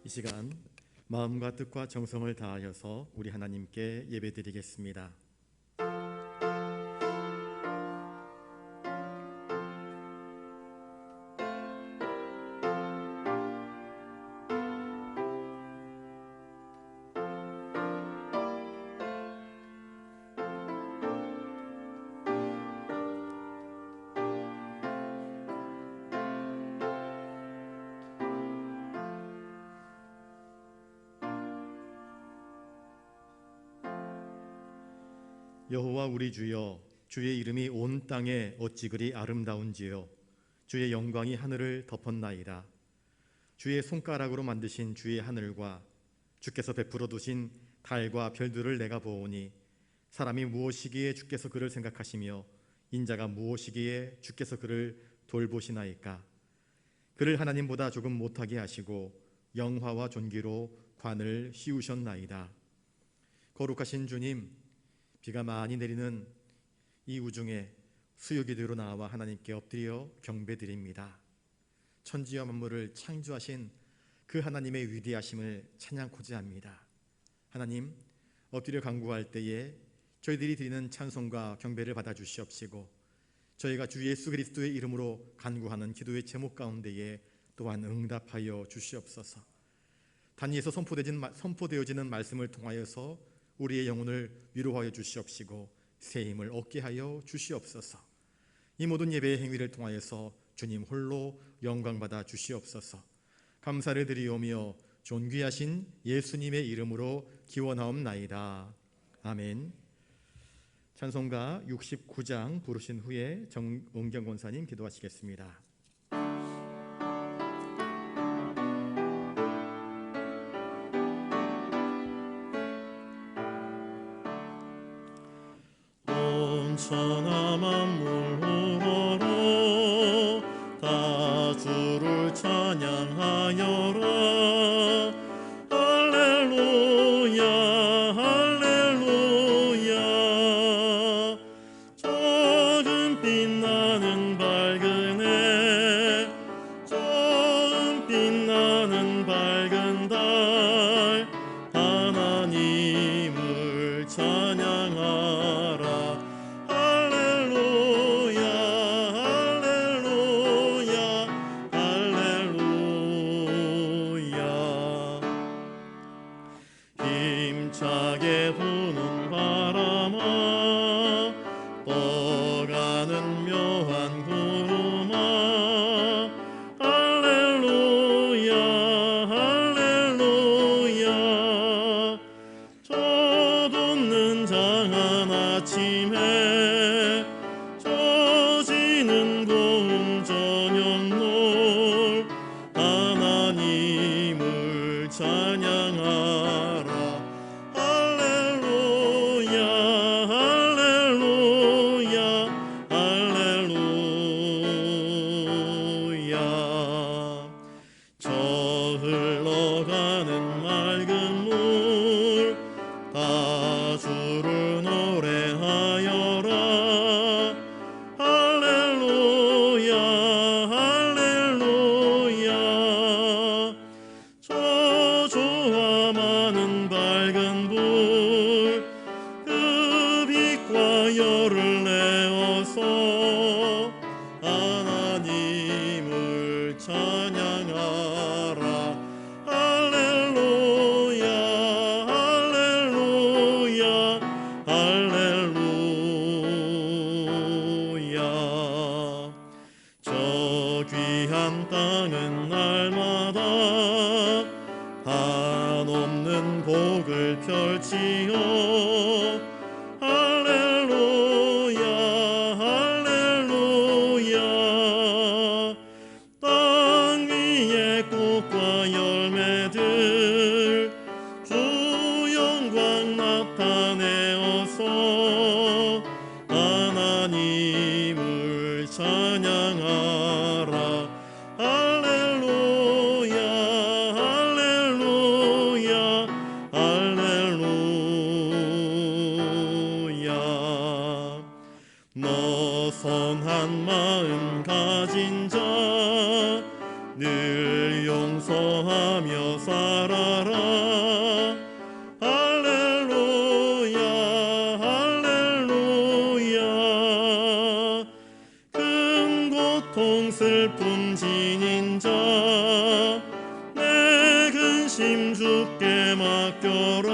이 시간 마음과 뜻과 정성을 다하여서 우리 하나님께 예배드리겠습니다. 여호와 우리 주여, 주의 이름이 온 땅에 어찌 그리 아름다운지요. 주의 영광이 하늘을 덮었나이다. 주의 손가락으로 만드신 주의 하늘과 주께서 베풀어 두신 달과 별들을 내가 보오니, 사람이 무엇이기에 주께서 그를 생각하시며 인자가 무엇이기에 주께서 그를 돌보시나이까. 그를 하나님보다 조금 못하게 하시고 영화와 존귀로 관을 씌우셨나이다. 거룩하신 주님, 비가 많이 내리는 이 우중에 수요기도로 나와 하나님께 엎드려 경배드립니다. 천지와 만물을 창조하신 그 하나님의 위대하심을 찬양코자 합니다. 하나님, 엎드려 간구할 때에 저희들이 드리는 찬송과 경배를 받아 주시옵시고, 저희가 주 예수 그리스도의 이름으로 간구하는 기도의 제목 가운데에 또한 응답하여 주시옵소서. 단위에서 선포되어지는 말씀을 통하여서 우리의 영혼을 위로하여 주시옵시고 새 힘을 얻게 하여 주시옵소서. 이 모든 예배의 행위를 통하여서 주님 홀로 영광받아 주시옵소서. 감사를 드리오며 존귀하신 예수님의 이름으로 기원하옵나이다. 아멘. 찬송가 69장 부르신 후에 정은경 권사님 기도하시겠습니다. 천하 만물 우러러 다 주를 찬양하여라. 할렐루야 할렐루야. 조금 빛나는 밝은 해, 조금 빛나는 밝은 달, 하나님을 찬양하라. 힘차게 부는 바람아, 떠가는 묘한 구름아, 할렐루야 할렐루야. 젖없는 장한 아침에 젖이는 고운 저녁놀, 하나님을 찬양하라. 흘러가는 맑은 물, 다 주를 노래하여라. 할렐루야 할렐루야. 저주와 많은 밝은 불, 그 빛과 열을 내어서 하나님을 찬양하라. 할렐루야 할렐루야 할렐루야. 저 귀한 땅은 날마다 한없는 복을 펼치어 할렐루야 할렐루야. 땅 위에 꽃과 열매들 주 영광 나타내어서 하나님을 찬양하라. 할렐루야 할렐루야 할렐루야. 너 선한 마음 가진 자, 늘 용서하며 말하라. 할렐루야 할렐루야. 큰 고통 슬픔 지닌 자 내 근심 주께 맡겨라.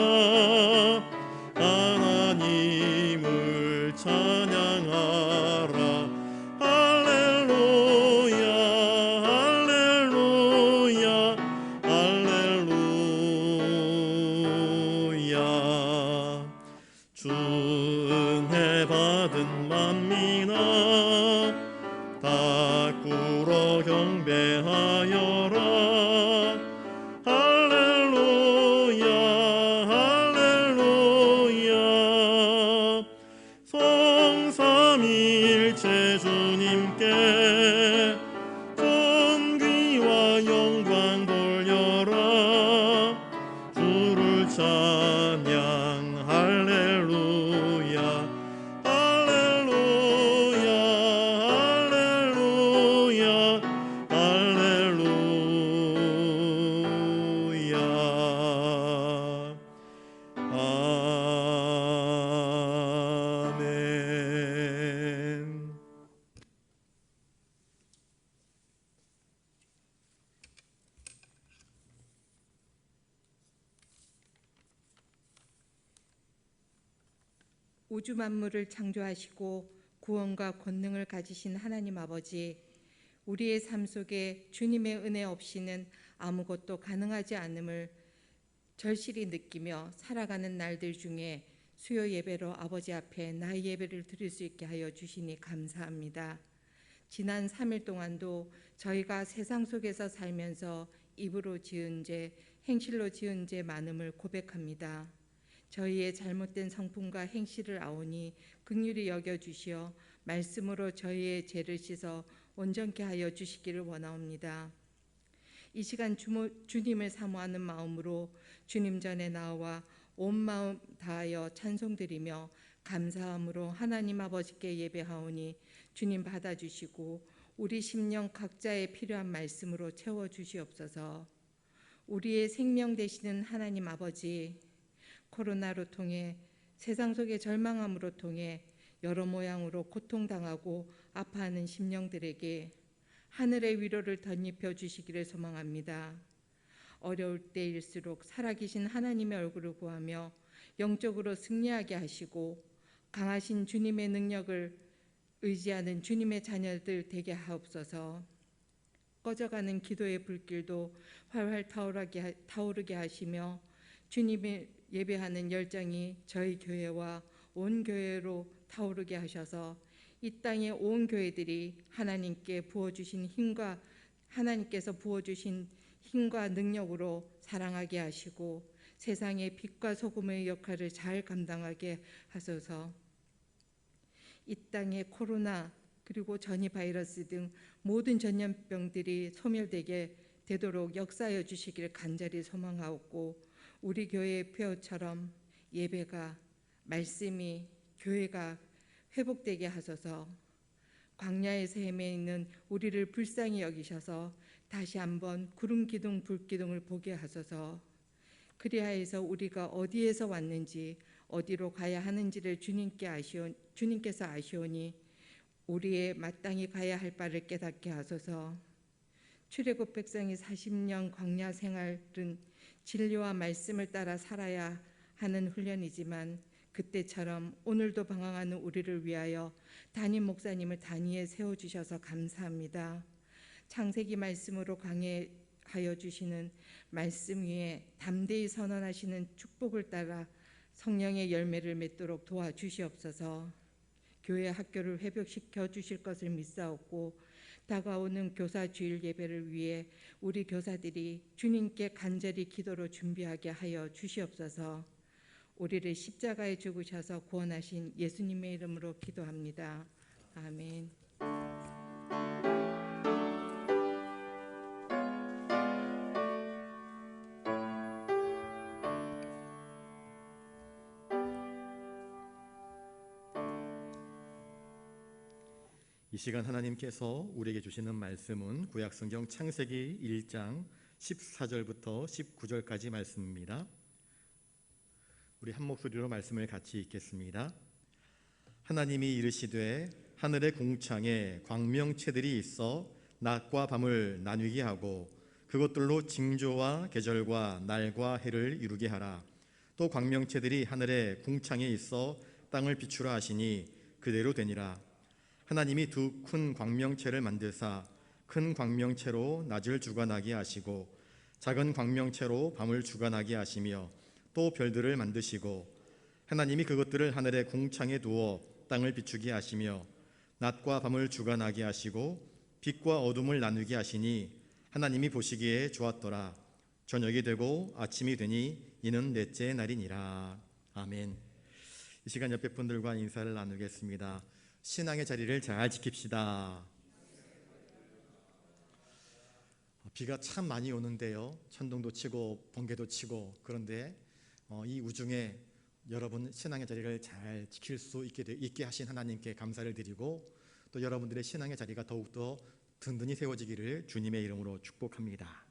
하나님을 찬양하라. 할렐루야 할렐루야 할렐루야. 주 은혜 받은 만민아 다 꿇어 경배하여라. 할렐루야 할렐루야. 성삼위일체 주님께 존귀와 영광 돌려라. 주를 찬양 할렐루야 할렐루야 할렐루야 할렐루야. 아멘. 우주 만물을 창조하시고 구원과 권능을 가지신 하나님 아버지, 우리의 삶 속에 주님의 은혜 없이는 아무것도 가능하지 않음을 절실히 느끼며 살아가는 날들 중에 수요 예배로 아버지 앞에 나의 예배를 드릴 수 있게 하여 주시니 감사합니다. 지난 3일 동안도 저희가 세상 속에서 살면서 입으로 지은 죄, 행실로 지은 죄 많음을 고백합니다. 저희의 잘못된 성품과 행실을 아오니 긍휼히 여겨주시어 말씀으로 저희의 죄를 씻어 온전케 하여 주시기를 원하옵니다. 이 시간 주님을 사모하는 마음으로 주님 전에 나와 온 마음 다하여 찬송드리며 감사함으로 하나님 아버지께 예배하오니 주님 받아주시고 우리 심령 각자의 필요한 말씀으로 채워주시옵소서. 우리의 생명 되시는 하나님 아버지, 코로나로 통해 세상 속의 절망함으로 통해 여러 모양으로 고통당하고 아파하는 심령들에게 하늘의 위로를 덧입혀 주시기를 소망합니다. 어려울 때일수록 살아계신 하나님의 얼굴을 구하며 영적으로 승리하게 하시고 강하신 주님의 능력을 의지하는 주님의 자녀들 되게 하옵소서. 꺼져가는 기도의 불길도 활활 타오르게 하시며 주님의 예배하는 열정이 저희 교회와 온 교회로 타오르게 하셔서 이 땅의 온 교회들이 하나님께서 부어주신 힘과 능력으로 사랑하게 하시고 세상의 빛과 소금의 역할을 잘 감당하게 하소서. 이 땅의 코로나 그리고 전이 바이러스 등 모든 전염병들이 소멸되게 되도록 역사하여 주시기를 간절히 소망하옵고, 우리 교회의 표처럼 예배가, 말씀이, 교회가 회복되게 하소서. 광야에서 헤매있는 우리를 불쌍히 여기셔서 다시 한번 구름 기둥 불 기둥을 보게 하소서. 그리하여서 우리가 어디에서 왔는지 어디로 가야 하는지를 주님께서 아시오니 우리의 마땅히 가야 할 바를 깨닫게 하소서. 출애굽 백성이 40년 광야 생활은 진리와 말씀을 따라 살아야 하는 훈련이지만 그때처럼 오늘도 방황하는 우리를 위하여 담임 목사님을 단위에 세워주셔서 감사합니다. 창세기 말씀으로 강해하여 주시는 말씀 위에 담대히 선언하시는 축복을 따라 성령의 열매를 맺도록 도와주시옵소서. 교회 학교를 회복시켜 주실 것을 믿사옵고 다가오는 교사 주일 예배를 위해 우리 교사들이 주님께 간절히 기도로 준비하게 하여 주시옵소서. 우리를 십자가에 죽으셔서 구원하신 예수님의 이름으로 기도합니다. 아멘. 이 시간 하나님께서 우리에게 주시는 말씀은 구약성경 창세기 1장 14절부터 19절까지 말씀입니다. 우리 한 목소리로 말씀을 같이 읽겠습니다. 하나님이 이르시되 하늘의 궁창에 광명체들이 있어 낮과 밤을 나뉘게 하고 그것들로 징조와 계절과 날과 해를 이루게 하라. 또 광명체들이 하늘의 궁창에 있어 땅을 비추라 하시니 그대로 되니라. 하나님이 두 큰 광명체를 만드사 큰 광명체로 낮을 주관하게 하시고 작은 광명체로 밤을 주관하게 하시며 또 별들을 만드시고 하나님이 그것들을 하늘의 궁창에 두어 땅을 비추게 하시며 낮과 밤을 주관하게 하시고 빛과 어둠을 나누게 하시니 하나님이 보시기에 좋았더라. 저녁이 되고 아침이 되니 이는 넷째 날이니라. 아멘. 이 시간 옆에 분들과 인사를 나누겠습니다. 신앙의 자리를 잘 지킵시다. 비가 참 많이 오는데요. 천둥도 치고 번개도 치고, 그런데 이 우중에 여러분 신앙의 자리를 잘 지킬 수 있게 하신 하나님께 감사를 드리고, 또 여러분들의 신앙의 자리가 더욱더 든든히 세워지기를 주님의 이름으로 축복합니다.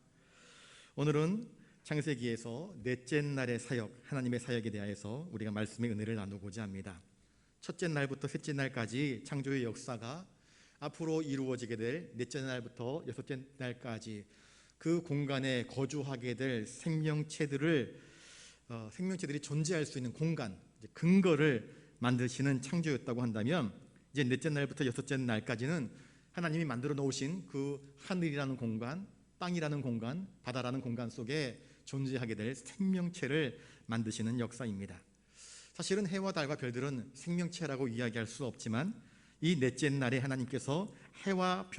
오늘은 창세기에서 넷째 날의 사역, 하나님의 사역에 대하여서 우리가 말씀의 은혜를 나누고자 합니다. 첫째 날부터 셋째 날까지 창조의 역사가 앞으로 이루어지게 될 넷째 날부터 여섯째 날까지 그 공간에 거주하게 될 생명체들이 존재할 수 있는 공간, 근거를 만드시는 창조였다고 한다면, 이제 넷째 날부터 여섯째 날까지는 하나님이 만들어 놓으신 그 하늘이라는 공간, 땅이라는 공간, 바다라는 공간 속에 존재하게 될 생명체를 만드시는 역사입니다. 사실은 해와 달과 별들은 생명체라고 이야기할 수 없지만, 이 넷째 날에 하나님께서 해와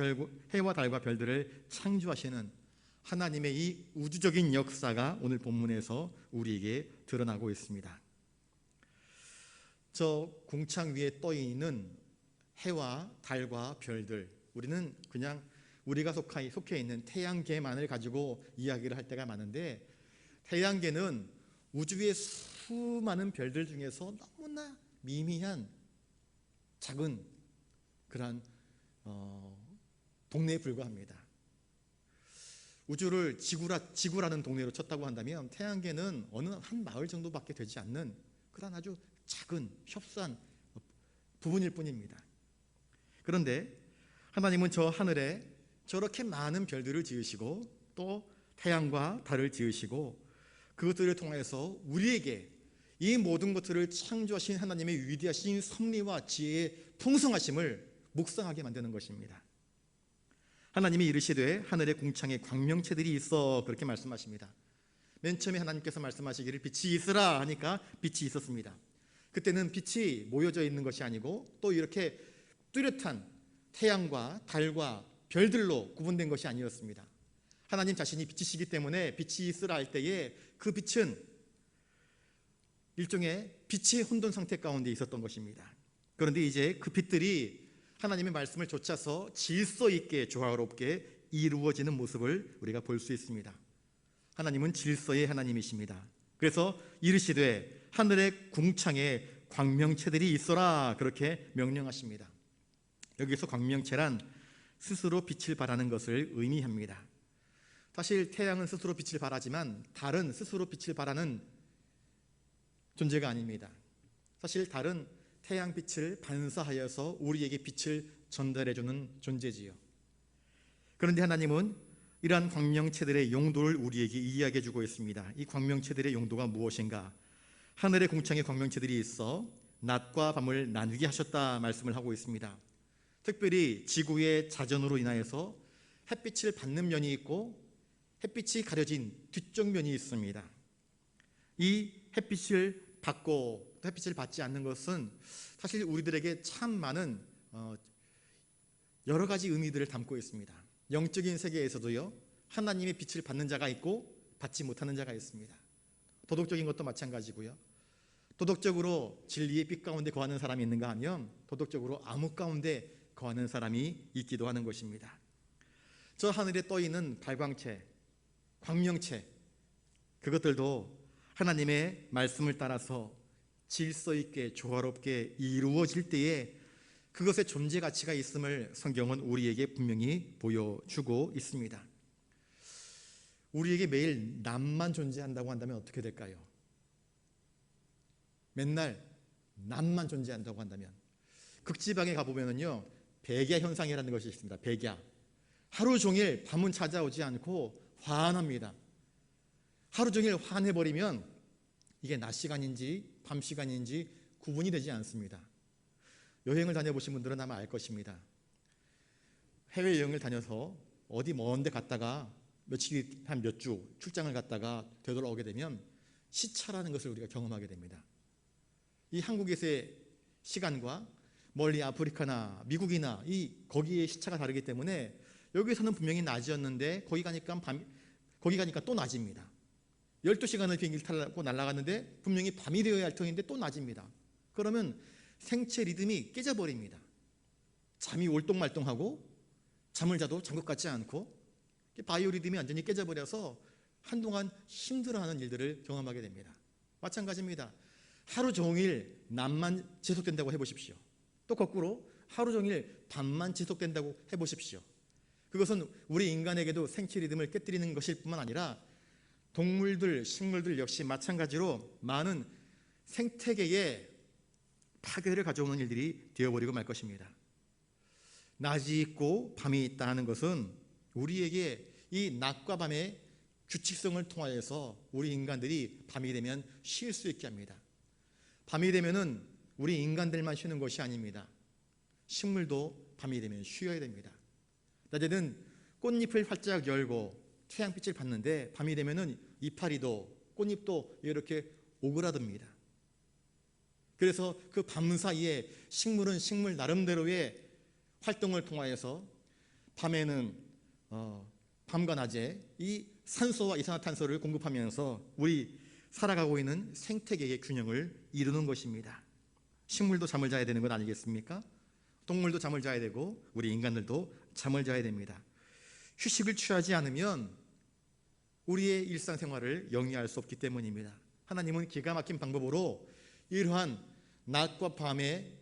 달과 별들을 창조하시는 하나님의 이 우주적인 역사가 오늘 본문에서 우리에게 드러나고 있습니다. 저 궁창 위에 떠 있는 해와 달과 별들, 우리는 그냥 우리가 속해 있는 태양계만을 가지고 이야기를 할 때가 많은데, 태양계는 우주의 수많은 별들 중에서 너무나 미미한 작은 그러한 동네에 불과합니다. 우주를 지구라는 동네로 쳤다고 한다면 태양계는 어느 한 마을 정도밖에 되지 않는 그런 아주 작은 협소한 부분일 뿐입니다. 그런데 하나님은 저 하늘에 저렇게 많은 별들을 지으시고 또 태양과 달을 지으시고 그것들을 통해서 우리에게 이 모든 것들을 창조하신 하나님의 위대하신 섭리와 지혜의 풍성하심을 묵상하게 만드는 것입니다. 하나님이 이르시되 하늘의 궁창에 광명체들이 있어, 그렇게 말씀하십니다. 맨 처음에 하나님께서 말씀하시기를 빛이 있으라 하니까 빛이 있었습니다. 그때는 빛이 모여져 있는 것이 아니고 또 이렇게 뚜렷한 태양과 달과 별들로 구분된 것이 아니었습니다. 하나님 자신이 빛이시기 때문에 빛이 있으라 할 때에 그 빛은 일종의 빛의 혼돈 상태 가운데 있었던 것입니다. 그런데 이제 그 빛들이 하나님의 말씀을 좇아서 질서 있게 조화롭게 이루어지는 모습을 우리가 볼 수 있습니다. 하나님은 질서의 하나님이십니다. 그래서 이르시되 하늘의 궁창에 광명체들이 있어라, 그렇게 명령하십니다. 여기서 광명체란 스스로 빛을 발하는 것을 의미합니다. 사실 태양은 스스로 빛을 발하지만 달은 스스로 빛을 발하는 존재가 아닙니다. 사실 달은 태양빛을 반사하여서 우리에게 빛을 전달해주는 존재지요. 그런데 하나님은 이러한 광명체들의 용도를 우리에게 이야기해주고 있습니다. 이 광명체들의 용도가 무엇인가? 하늘의 궁창에 광명체들이 있어 낮과 밤을 나누게 하셨다 말씀을 하고 있습니다. 특별히 지구의 자전으로 인하여서 햇빛을 받는 면이 있고 햇빛이 가려진 뒤쪽 면이 있습니다. 이 햇빛을 받고 또 햇빛을 받지 않는 것은 사실 우리들에게 참 많은 여러 가지 의미들을 담고 있습니다. 영적인 세계에서도요, 하나님의 빛을 받는 자가 있고 받지 못하는 자가 있습니다. 도덕적인 것도 마찬가지고요. 도덕적으로 진리의 빛 가운데 거하는 사람이 있는가 하면 도덕적으로 암흑 가운데 거하는 사람이 있기도 하는 것입니다. 저 하늘에 떠 있는 발광체, 광명체, 그것들도 하나님의 말씀을 따라서 질서 있게 조화롭게 이루어질 때에 그것의 존재 가치가 있음을 성경은 우리에게 분명히 보여주고 있습니다. 우리에게 매일 낫만 존재한다고 한다면 어떻게 될까요? 맨날 낫만 존재한다고 한다면, 극지방에 가보면은요 백야 현상이라는 것이 있습니다. 백야. 하루 종일 밤은 찾아오지 않고 환합니다. 하루 종일 환해버리면 이게 낮 시간인지 밤 시간인지 구분이 되지 않습니다. 여행을 다녀보신 분들은 아마 알 것입니다. 해외여행을 다녀서 어디 먼 데 갔다가 며칠, 한 몇 주 출장을 갔다가 되돌아오게 되면 시차라는 것을 우리가 경험하게 됩니다. 이 한국에서의 시간과 멀리 아프리카나 미국이나 거기의 시차가 다르기 때문에 여기서는 분명히 낮이었는데 거기 가니까 또 낮입니다. 12시간을 비행기를 타고 날아갔는데 분명히 밤이 되어야 할 터인데 또 낮입니다. 그러면 생체 리듬이 깨져버립니다. 잠이 올똥말똥하고 잠을 자도 잠것 같지 않고 바이오 리듬이 완전히 깨져버려서 한동안 힘들어하는 일들을 경험하게 됩니다. 마찬가지입니다. 하루 종일 낮만 지속된다고 해보십시오. 또 거꾸로 하루 종일 밤만 지속된다고 해보십시오. 그것은 우리 인간에게도 생체 리듬을 깨뜨리는 것일 뿐만 아니라 동물들, 식물들 역시 마찬가지로 많은 생태계에 파괴를 가져오는 일들이 되어버리고 말 것입니다. 낮이 있고 밤이 있다 하는 것은 우리에게 이 낮과 밤의 규칙성을 통하여서 우리 인간들이 밤이 되면 쉴 수 있게 합니다. 밤이 되면은 우리 인간들만 쉬는 것이 아닙니다. 식물도 밤이 되면 쉬어야 됩니다. 낮에는 꽃잎을 활짝 열고 태양빛을 받는데 밤이 되면은 이파리도 꽃잎도 이렇게 오그라듭니다. 그래서 그 밤 사이에 식물은 식물 나름대로의 활동을 통하여서 밤에는 밤과 낮에 이 산소와 이산화탄소를 공급하면서 우리 살아가고 있는 생태계의 균형을 이루는 것입니다. 식물도 잠을 자야 되는 것 아니겠습니까? 동물도 잠을 자야 되고 우리 인간들도 잠을 자야 됩니다. 휴식을 취하지 않으면 우리의 일상생활을 영위할 수 없기 때문입니다. 하나님은 기가 막힌 방법으로 이러한 낮과 밤의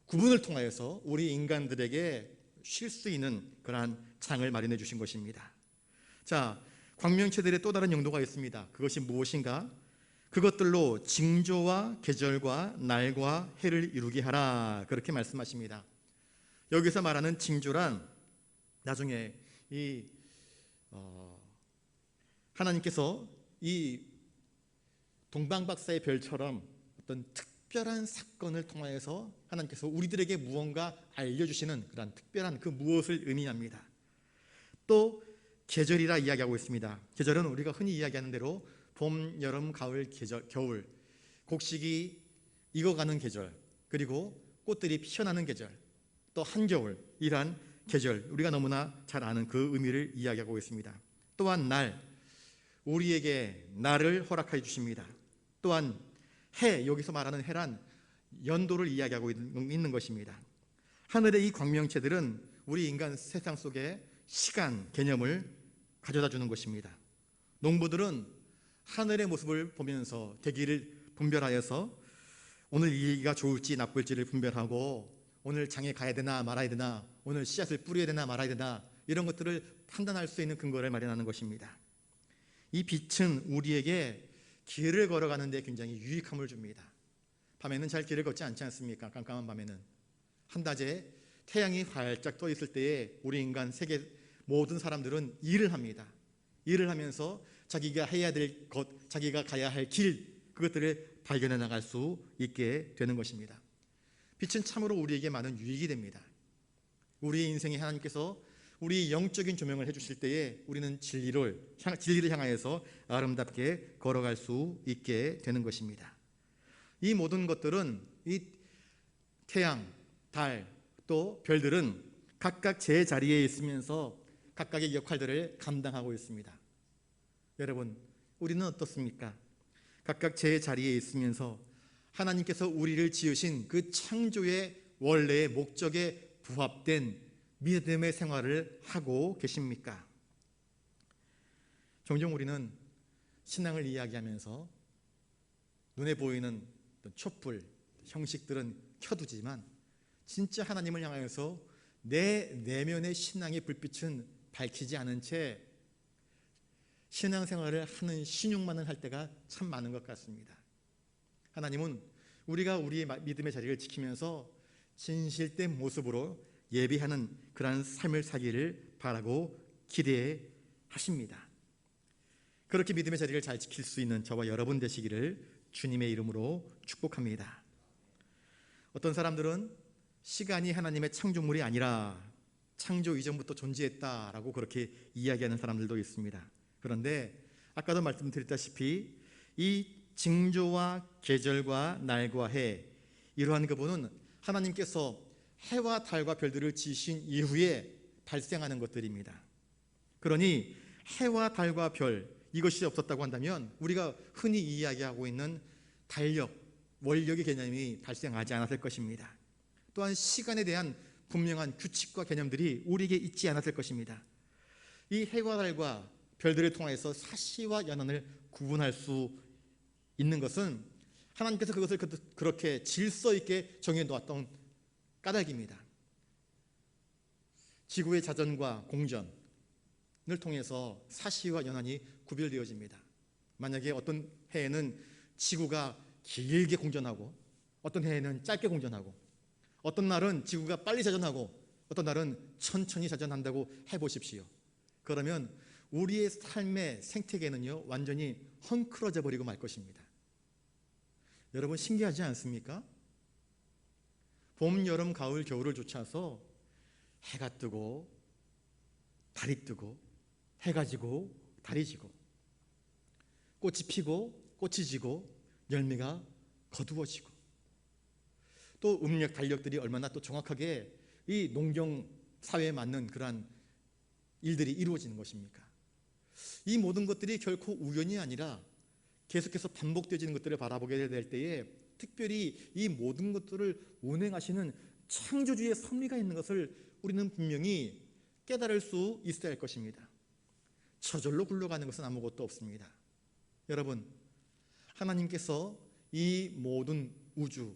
구분을 통하여서 우리 인간들에게 쉴 수 있는 그러한 장을 마련해 주신 것입니다. 자, 광명체들의 또 다른 용도가 있습니다. 그것이 무엇인가? 그것들로 징조와 계절과 날과 해를 이루게 하라, 그렇게 말씀하십니다. 여기서 말하는 징조란 나중에 하나님께서 이 동방박사의 별처럼 어떤 특별한 사건을 통하여서 하나님께서 우리들에게 무언가 알려주시는 그런 특별한 그 무엇을 의미합니다. 또 계절이라 이야기하고 있습니다. 계절은 우리가 흔히 이야기하는 대로 봄, 여름, 가을, 겨울, 곡식이 익어가는 계절, 그리고 꽃들이 피어나는 계절, 또 한겨울, 이러한 계절, 우리가 너무나 잘 아는 그 의미를 이야기하고 있습니다. 또한 날, 우리에게 날을 허락해 주십니다. 또한 해, 여기서 말하는 해란 연도를 이야기하고 있는 것입니다. 하늘의 이 광명체들은 우리 인간 세상 속에 시간 개념을 가져다 주는 것입니다. 농부들은 하늘의 모습을 보면서 대기를 분별하여서 오늘 일기가 좋을지 나쁠지를 분별하고 오늘 장에 가야 되나 말아야 되나, 오늘 씨앗을 뿌려야 되나 말아야 되나, 이런 것들을 판단할 수 있는 근거를 마련하는 것입니다. 이 빛은 우리에게 길을 걸어가는 데 굉장히 유익함을 줍니다. 밤에는 잘 길을 걷지 않지 않습니까? 깜깜한 밤에는. 한낮에 태양이 활짝 떠 있을 때에 우리 인간 세계 모든 사람들은 일을 합니다. 일을 하면서 자기가 해야 될 것, 자기가 가야 할 길, 그것들을 발견해 나갈 수 있게 되는 것입니다. 빛은 참으로 우리에게 많은 유익이 됩니다. 우리의 인생에 하나님께서 우리 영적인 조명을 해주실 때에 우리는 진리를 향하여서 아름답게 걸어갈 수 있게 되는 것입니다. 이 모든 것들은 이 태양, 달, 또 별들은 각각 제 자리에 있으면서 각각의 역할들을 감당하고 있습니다. 여러분, 우리는 어떻습니까? 각각 제 자리에 있으면서 하나님께서 우리를 지으신 그 창조의 원래의 목적에 부합된 믿음의 생활을 하고 계십니까? 종종 우리는 신앙을 이야기하면서 눈에 보이는 촛불, 형식들은 켜두지만 진짜 하나님을 향하여서 내 내면의 신앙의 불빛은 밝히지 않은 채 신앙생활을 하는 신용만을 할 때가 참 많은 것 같습니다. 하나님은 우리가 우리의 믿음의 자리를 지키면서 진실된 모습으로 예배하는 그러한 삶을 살기를 바라고 기대해 하십니다. 그렇게 믿음의 자리를 잘 지킬 수 있는 저와 여러분 되시기를 주님의 이름으로 축복합니다. 어떤 사람들은 시간이 하나님의 창조물이 아니라 창조 이전부터 존재했다라고 그렇게 이야기하는 사람들도 있습니다. 그런데 아까도 말씀드렸다시피 이 징조와 계절과 날과 해, 이러한 부분은 하나님께서 해와 달과 별들을 지으신 이후에 발생하는 것들입니다. 그러니 해와 달과 별, 이것이 없었다고 한다면 우리가 흔히 이야기하고 있는 달력, 원력의 개념이 발생하지 않았을 것입니다. 또한 시간에 대한 분명한 규칙과 개념들이 우리에게 있지 않았을 것입니다. 이 해와 달과 별들을 통해서 사시와 연한을 구분할 수 있는 것은 하나님께서 그것을 그렇게 질서 있게 정해 놓았던 까닭입니다. 지구의 자전과 공전을 통해서 사시와 연한이 구별되어집니다. 만약에 어떤 해에는 지구가 길게 공전하고 어떤 해에는 짧게 공전하고 어떤 날은 지구가 빨리 자전하고 어떤 날은 천천히 자전한다고 해보십시오. 그러면 우리의 삶의 생태계는요 완전히 헝클어져 버리고 말 것입니다. 여러분 신기하지 않습니까? 봄, 여름, 가을, 겨울을 쫓아서 해가 뜨고 달이 뜨고 해가 지고 달이 지고 꽃이 피고 꽃이 지고 열매가 거두어지고 또 음력, 달력들이 얼마나 또 정확하게 이 농경 사회에 맞는 그러한 일들이 이루어지는 것입니까? 이 모든 것들이 결코 우연이 아니라 계속해서 반복되어지는 것들을 바라보게 될 때에 특별히 이 모든 것들을 운행하시는 창조주의 섭리가 있는 것을 우리는 분명히 깨달을 수 있어야 할 것입니다. 저절로 굴러가는 것은 아무것도 없습니다. 여러분, 하나님께서 이 모든 우주,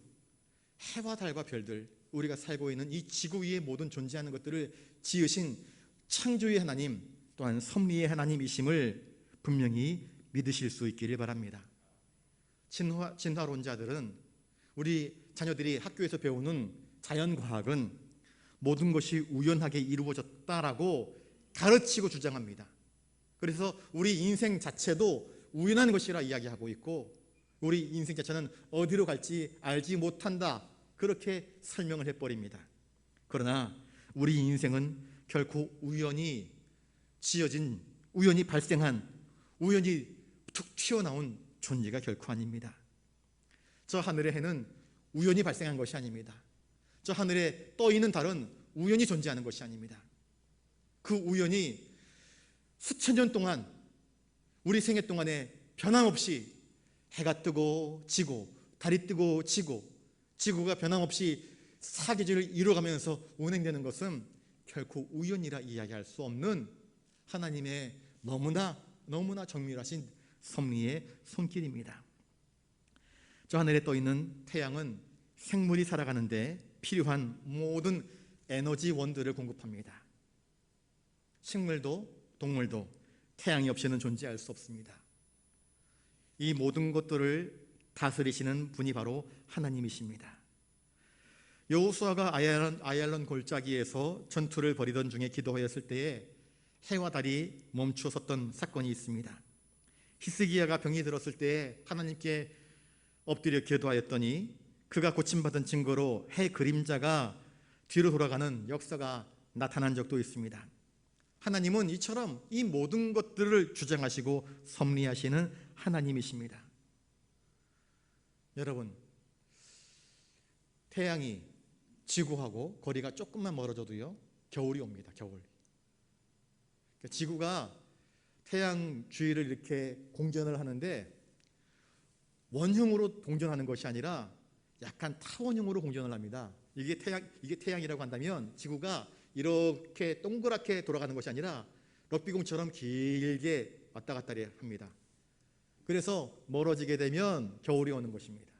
해와 달과 별들, 우리가 살고 있는 이 지구 위에 모든 존재하는 것들을 지으신 창조의 하나님, 또한 섭리의 하나님이심을 분명히 믿으실 수 있기를 바랍니다. 진화론자들은 우리 자녀들이 학교에서 배우는 자연과학은 모든 것이 우연하게 이루어졌다라고 가르치고 주장합니다. 그래서 우리 인생 자체도 우연한 것이라 이야기하고 있고 우리 인생 자체는 어디로 갈지 알지 못한다, 그렇게 설명을 해버립니다. 그러나 우리 인생은 결코 우연히 지어진, 우연히 발생한, 우연히 툭 튀어나온 존재가 결코 아닙니다. 저 하늘의 해는 우연히 발생한 것이 아닙니다. 저 하늘에 떠 있는 달은 우연히 존재하는 것이 아닙니다. 그 우연이 수천 년 동안 우리 생애 동안에 변함없이 해가 뜨고 지고 달이 뜨고 지고 지구가 변함없이 사계절을 이루어가면서 운행되는 것은 결코 우연이라 이야기할 수 없는 하나님의 너무나 정밀하신 섭리의 손길입니다. 저 하늘에 떠 있는 태양은 생물이 살아가는데 필요한 모든 에너지원들을 공급합니다. 식물도 동물도 태양이 없이는 존재할 수 없습니다. 이 모든 것들을 다스리시는 분이 바로 하나님이십니다. 여호수아가 아얄론 골짜기에서 전투를 벌이던 중에 기도하였을 때에 해와 달이 멈추어 섰던 사건이 있습니다. 히스기야가 병이 들었을 때에 하나님께 엎드려 기도하였더니 그가 고침받은 증거로 해 그림자가 뒤로 돌아가는 역사가 나타난 적도 있습니다. 하나님은 이처럼 이 모든 것들을 주장하시고 섭리하시는 하나님이십니다. 여러분, 태양이 지구하고 거리가 조금만 멀어져도요 겨울이 옵니다. 겨울. 지구가 태양 주위를 이렇게 공전을 하는데 원형으로 공전하는 것이 아니라 약간 타원형으로 공전을 합니다. 이게 태양이라고 한다면 지구가 이렇게 동그랗게 돌아가는 것이 아니라 럭비공처럼 길게 왔다 갔다 합니다. 그래서 멀어지게 되면 겨울이 오는 것입니다.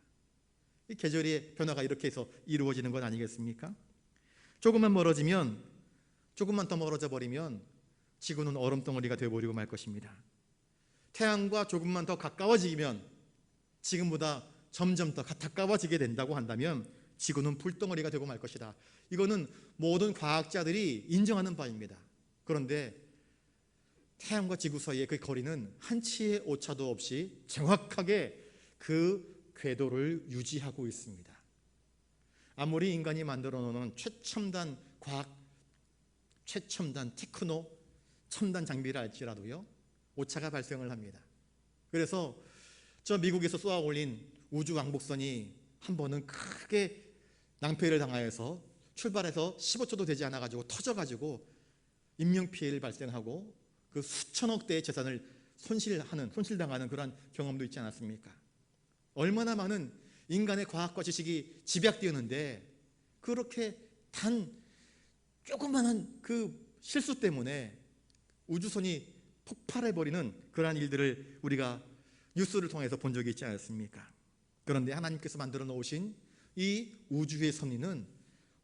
이 계절의 변화가 이렇게 해서 이루어지는 건 아니겠습니까? 조금만 더 멀어져 버리면 지구는 얼음덩어리가 되어버리고 말 것입니다. 태양과 조금만 더 가까워지면, 지금보다 점점 더 가까워지게 된다고 한다면 지구는 불덩어리가 되고 말 것이다. 이거는 모든 과학자들이 인정하는 바입니다. 그런데 태양과 지구 사이의 그 거리는 한치의 오차도 없이 정확하게 그 궤도를 유지하고 있습니다. 아무리 인간이 만들어 놓은 최첨단 과학, 최첨단 테크노, 첨단 장비를 할지라도요, 오차가 발생을 합니다. 그래서 저 미국에서 쏘아 올린 우주 왕복선이 한 번은 크게 낭패를 당하여서 출발해서 15초도 되지 않아 가지고 터져 가지고 인명피해를 발생하고 그 수천억 대의 재산을 손실당하는 그런 경험도 있지 않았습니까? 얼마나 많은 인간의 과학과 지식이 집약되었는데 그렇게 단 조그마한 그 실수 때문에 우주선이 폭발해버리는 그러한 일들을 우리가 뉴스를 통해서 본 적이 있지 않습니까? 그런데 하나님께서 만들어 놓으신 이 우주의 섭리는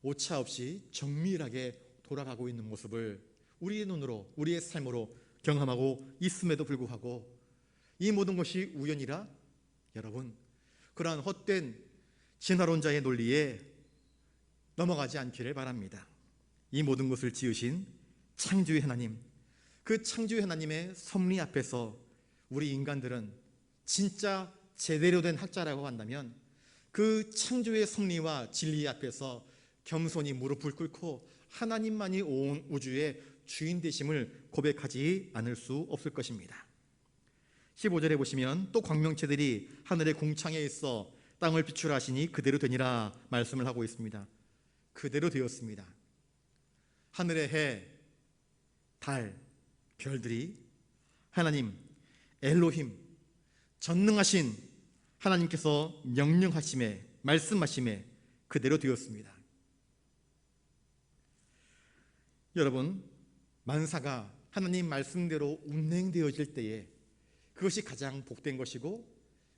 오차 없이 정밀하게 돌아가고 있는 모습을 우리의 눈으로, 우리의 삶으로 경험하고 있음에도 불구하고 이 모든 것이 우연이라, 여러분, 그러한 헛된 진화론자의 논리에 넘어가지 않기를 바랍니다. 이 모든 것을 지으신 창조의 하나님, 그 창조의 하나님의 섭리 앞에서 우리 인간들은 진짜 제대로 된 학자라고 한다면 그 창조의 섭리와 진리 앞에서 겸손히 무릎을 꿇고 하나님만이 온 우주의 주인 되심을 고백하지 않을 수 없을 것입니다. 15절에 보시면 또 광명체들이 하늘의 궁창에 있어 땅을 비출하시니 그대로 되니라 말씀을 하고 있습니다. 그대로 되었습니다. 하늘의 해, 달, 별들이 하나님 엘로힘, 전능하신 하나님께서 명령하심에, 말씀하심에 그대로 되었습니다. 여러분, 만사가 하나님 말씀대로 운행되어질 때에 그것이 가장 복된 것이고,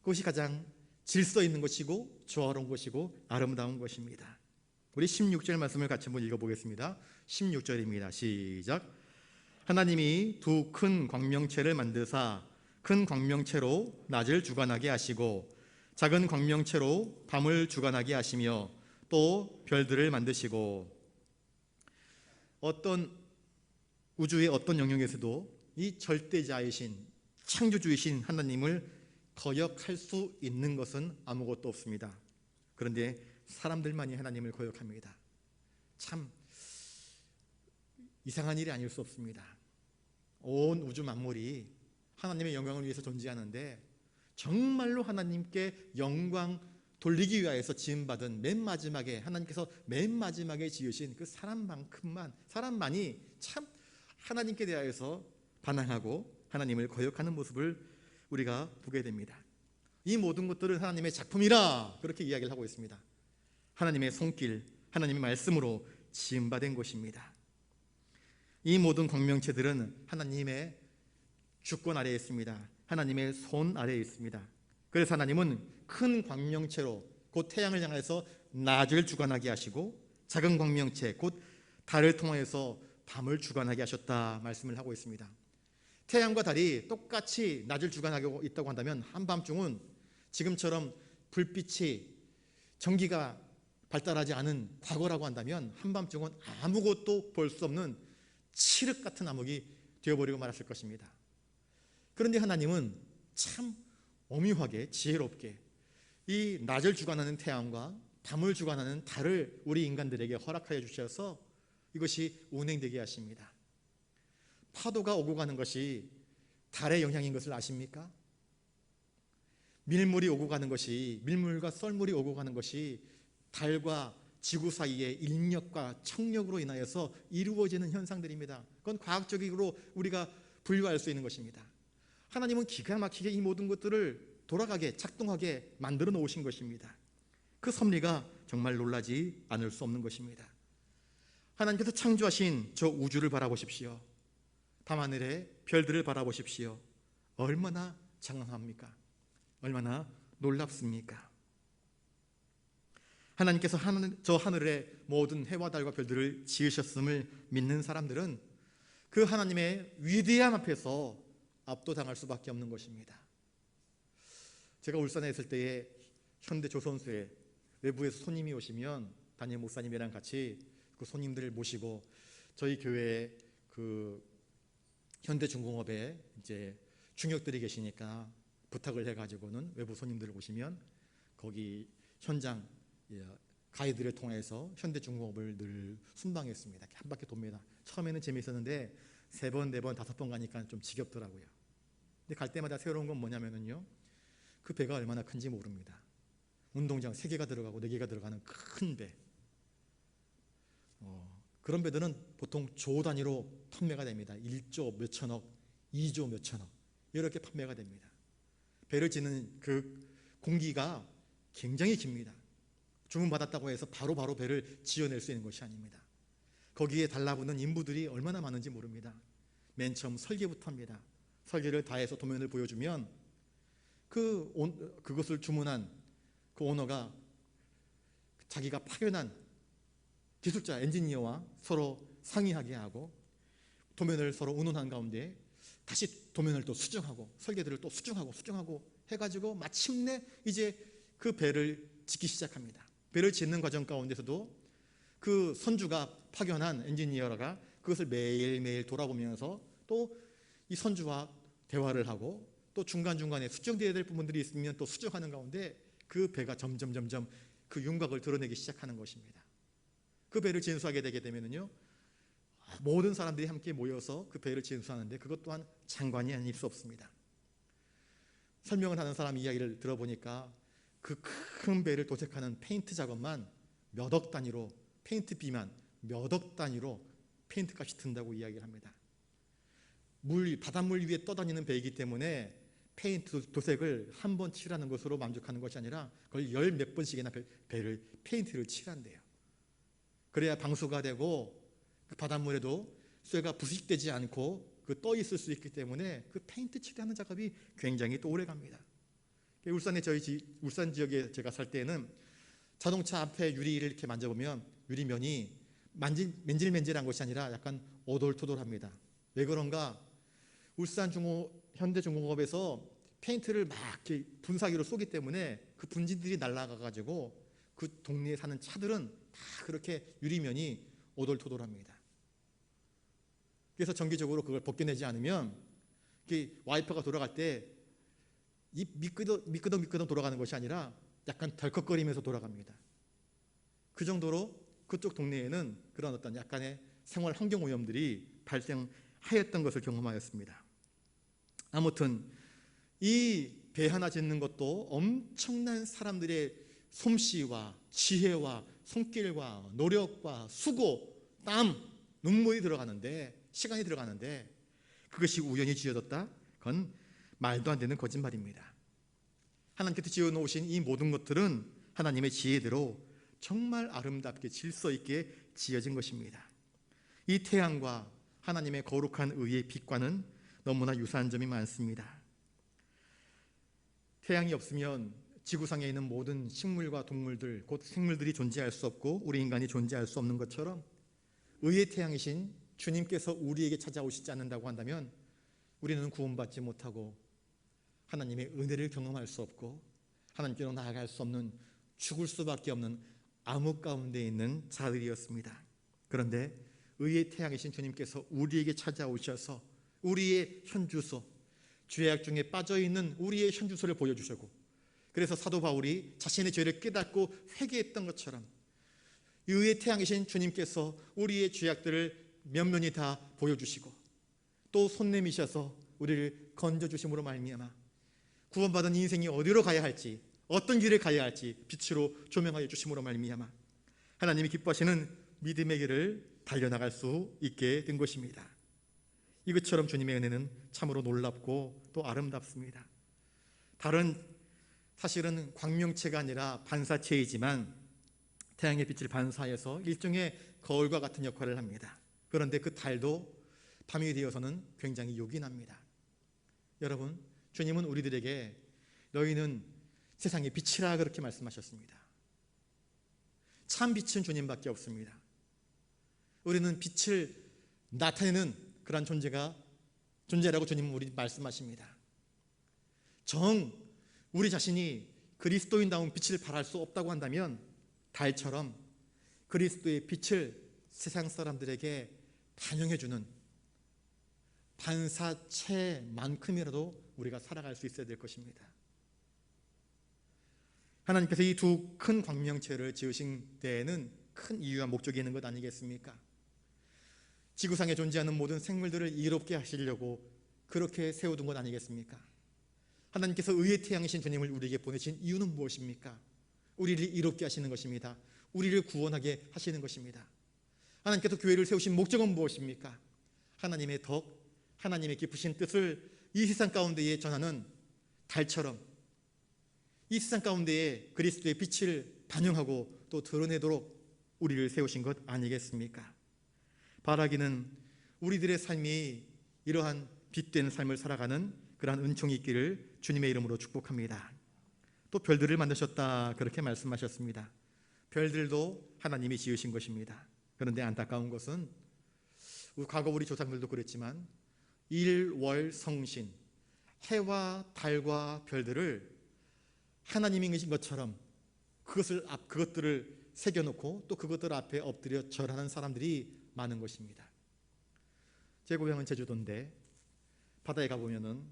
그것이 가장 질서 있는 것이고, 조화로운 것이고, 아름다운 것입니다. 우리 16절 말씀을 같이 한번 읽어보겠습니다. 16절입니다. 시작. 하나님이 두 큰 광명체를 만드사 큰 광명체로 낮을 주관하게 하시고 작은 광명체로 밤을 주관하게 하시며 또 별들을 만드시고, 어떤 우주의 어떤 영역에서도 이 절대자이신 창조주이신 하나님을 거역할 수 있는 것은 아무것도 없습니다. 그런데 사람들만이 하나님을 거역합니다. 참 이상한 일이 아닐 수 없습니다. 온 우주 만물이 하나님의 영광을 위해서 존재하는데 정말로 하나님께 영광 돌리기 위하여서 지음받은 맨 마지막에, 하나님께서 맨 마지막에 지으신 그 사람만이 참 하나님께 대하여서 반항하고 하나님을 거역하는 모습을 우리가 보게 됩니다. 이 모든 것들은 하나님의 작품이라 그렇게 이야기를 하고 있습니다. 하나님의 손길, 하나님의 말씀으로 지음받은 것입니다. 이 모든 광명체들은 하나님의 주권 아래에 있습니다. 하나님의 손 아래에 있습니다. 그래서 하나님은 큰 광명체로 곧 태양을 향해서 낮을 주관하게 하시고 작은 광명체 곧 달을 통해서 밤을 주관하게 하셨다 말씀을 하고 있습니다. 태양과 달이 똑같이 낮을 주관하고 있다고 한다면 한밤중은 지금처럼 불빛이, 전기가 발달하지 않은 과거라고 한다면 한밤중은 아무것도 볼 수 없는 칠흑 같은 암흑이 되어버리고 말았을 것입니다. 그런데 하나님은 참 오묘하게 지혜롭게 이 낮을 주관하는 태양과 밤을 주관하는 달을 우리 인간들에게 허락하여 주셔서 이것이 운행되게 하십니다. 파도가 오고 가는 것이 달의 영향인 것을 아십니까? 밀물이 오고 가는 것이, 밀물과 썰물이 오고 가는 것이 달과 지구 사이의 인력과 청력으로 인하여서 이루어지는 현상들입니다. 그건 과학적으로 우리가 분류할 수 있는 것입니다. 하나님은 기가 막히게 이 모든 것들을 돌아가게, 작동하게 만들어 놓으신 것입니다. 그 섭리가 정말 놀라지 않을 수 없는 것입니다. 하나님께서 창조하신 저 우주를 바라보십시오. 밤하늘의 별들을 바라보십시오. 얼마나 장황합니까? 얼마나 놀랍습니까? 하나님께서 저 하늘의 모든 해와 달과 별들을 지으셨음을 믿는 사람들은 그 하나님의 위대함 앞에서 압도당할 수밖에 없는 것입니다. 제가 울산에 있을 때에 현대조선소에 외부에서 손님이 오시면 담임 목사님이랑 같이 그 손님들을 모시고 저희 교회에 그 현대중공업에 이제 중역들이 계시니까 부탁을 해가지고는 외부 손님들을 오시면 거기 현장 가이드를 통해서 현대중공업을 늘 순방했습니다. 한 바퀴 돕니다. 처음에는 재미있었는데 3번, 4번, 5번 가니까 좀 지겹더라고요. 근데 갈 때마다 새로운 건 뭐냐면요, 그 배가 얼마나 큰지 모릅니다. 운동장 3개가 들어가고 4개가 들어가는 큰 배. 그런 배들은 보통 조 단위로 판매가 됩니다. 1조 몇 천억, 2조 몇 천억 이렇게 판매가 됩니다. 배를 짓는 그 공기가 굉장히 깁니다. 주문받았다고 해서 바로 배를 지어낼 수 있는 것이 아닙니다. 거기에 달라붙는 인부들이 얼마나 많은지 모릅니다. 맨 처음 설계부터 합니다. 설계를 다 해서 도면을 보여주면 그것을 주문한 그 오너가 자기가 파견한 기술자, 엔지니어와 서로 상의하게 하고 도면을 서로 의논한 가운데 다시 도면을 또 수정하고 설계들을 또 수정하고 해가지고 마침내 이제 그 배를 짓기 시작합니다. 배를 짓는 과정 가운데서도 그 선주가 파견한 엔지니어가 그것을 매일매일 돌아보면서 또 이 선주와 대화를 하고 또 중간중간에 수정되어야 될 부분들이 있으면 또 수정하는 가운데 그 배가 점점 그 윤곽을 드러내기 시작하는 것입니다. 그 배를 진수하게 되게 되면요, 모든 사람들이 함께 모여서 그 배를 진수하는데 그것 또한 장관이 아닐 수 없습니다. 설명을 하는 사람 이야기를 들어보니까 그 큰 배를 도색하는 페인트 작업만 몇 억 단위로, 페인트비만 몇 억 단위로 페인트 값이 든다고 이야기를 합니다. 바닷물 위에 떠다니는 배이기 때문에 페인트 도색을 한 번 칠하는 것으로 만족하는 것이 아니라 거의 10몇 번씩이나 배를 페인트를 칠한대요. 그래야 방수가 되고 그 바닷물에도 쇠가 부식되지 않고 떠 있을 수 있기 때문에 그 페인트 칠하는 작업이 굉장히 또 오래 갑니다. 울산 지역에 제가 살 때는 자동차 앞에 유리를 이렇게 만져보면 유리면이 맨질맨질한 것이 아니라 약간 오돌토돌합니다. 왜 그런가? 울산 현대중공업에서 페인트를 막 이렇게 분사기로 쏘기 때문에 그 분진들이 날아가 가지고 그 동네에 사는 차들은 다 그렇게 유리면이 오돌토돌합니다. 그래서 정기적으로 그걸 벗겨내지 않으면 와이퍼가 돌아갈 때 이 미끄덩 돌아가는 것이 아니라 약간 덜컥거리면서 돌아갑니다. 그 정도로 그쪽 동네에는 그런 어떤 약간의 생활 환경 오염들이 발생하였던 것을 경험하였습니다. 아무튼 이 배 하나 짓는 것도 엄청난 사람들의 솜씨와 지혜와 손길과 노력과 수고, 땀, 눈물이 들어가는데, 시간이 들어가는데 그것이 우연히 지어졌다? 그건 말도 안 되는 거짓말입니다. 하나님께서 지어놓으신 이 모든 것들은 하나님의 지혜대로 정말 아름답게 질서 있게 지어진 것입니다. 이 태양과 하나님의 거룩한 의의 빛과는 너무나 유사한 점이 많습니다. 태양이 없으면 지구상에 있는 모든 식물과 동물들, 곧 생물들이 존재할 수 없고 우리 인간이 존재할 수 없는 것처럼 의의 태양이신 주님께서 우리에게 찾아오시지 않는다고 한다면 우리는 구원받지 못하고 하나님의 은혜를 경험할 수 없고 하나님께로 나아갈 수 없는, 죽을 수밖에 없는 암흑 가운데 있는 자들이었습니다. 그런데 의의 태양이신 주님께서 우리에게 찾아오셔서 우리의 현주소, 죄악 중에 빠져있는 우리의 현주소를 보여주시고, 그래서 사도 바울이 자신의 죄를 깨닫고 회개했던 것처럼 의의 태양이신 주님께서 우리의 죄악들을 면면히 다 보여주시고 또 손 내미셔서 우리를 건져주심으로 말미암아 구원받은 인생이 어디로 가야 할지, 어떤 길을 가야 할지 빛으로 조명하여 주심으로 말미암아 하나님이 기뻐하시는 믿음의 길을 달려나갈 수 있게 된 것입니다. 이것처럼 주님의 은혜는 참으로 놀랍고 또 아름답습니다. 사실은 광명체가 아니라 반사체이지만 태양의 빛을 반사해서 일종의 거울과 같은 역할을 합니다. 그런데 그 달도 밤이 되어서는 굉장히 요긴합니다. 여러분, 주님은 우리들에게 너희는 세상의 빛이라 그렇게 말씀하셨습니다. 참 빛은 주님밖에 없습니다. 우리는 빛을 나타내는 그런 존재라고 주님은 우리 말씀하십니다. 정 우리 자신이 그리스도인다운 빛을 발할 수 없다고 한다면 달처럼 그리스도의 빛을 세상 사람들에게 반영해주는 반사체만큼이라도 우리가 살아갈 수 있어야 될 것입니다. 하나님께서 이 두 큰 광명체를 지으신 데에는 큰 이유와 목적이 있는 것 아니겠습니까? 지구상에 존재하는 모든 생물들을 이롭게 하시려고 그렇게 세워둔 것 아니겠습니까? 하나님께서 의의 태양이신 주님을 우리에게 보내신 이유는 무엇입니까? 우리를 이롭게 하시는 것입니다. 우리를 구원하게 하시는 것입니다. 하나님께서 교회를 세우신 목적은 무엇입니까? 하나님의 덕, 하나님의 기쁘신 뜻을 이 세상 가운데에 전하는 달처럼 이 세상 가운데에 그리스도의 빛을 반영하고 또 드러내도록 우리를 세우신 것 아니겠습니까? 바라기는 우리들의 삶이 이러한 빛된 삶을 살아가는 그러한 은총이 있기를 주님의 이름으로 축복합니다. 또 별들을 만드셨다 그렇게 말씀하셨습니다. 별들도 하나님이 지으신 것입니다. 그런데 안타까운 것은 과거 우리 조상들도 그랬지만 일월성신 해와 달과 별들을 하나님이신 것처럼 그것들을 새겨놓고 또 그것들 앞에 엎드려 절하는 사람들이 많은 것입니다. 제 고향은 제주도인데 바다에 가보면은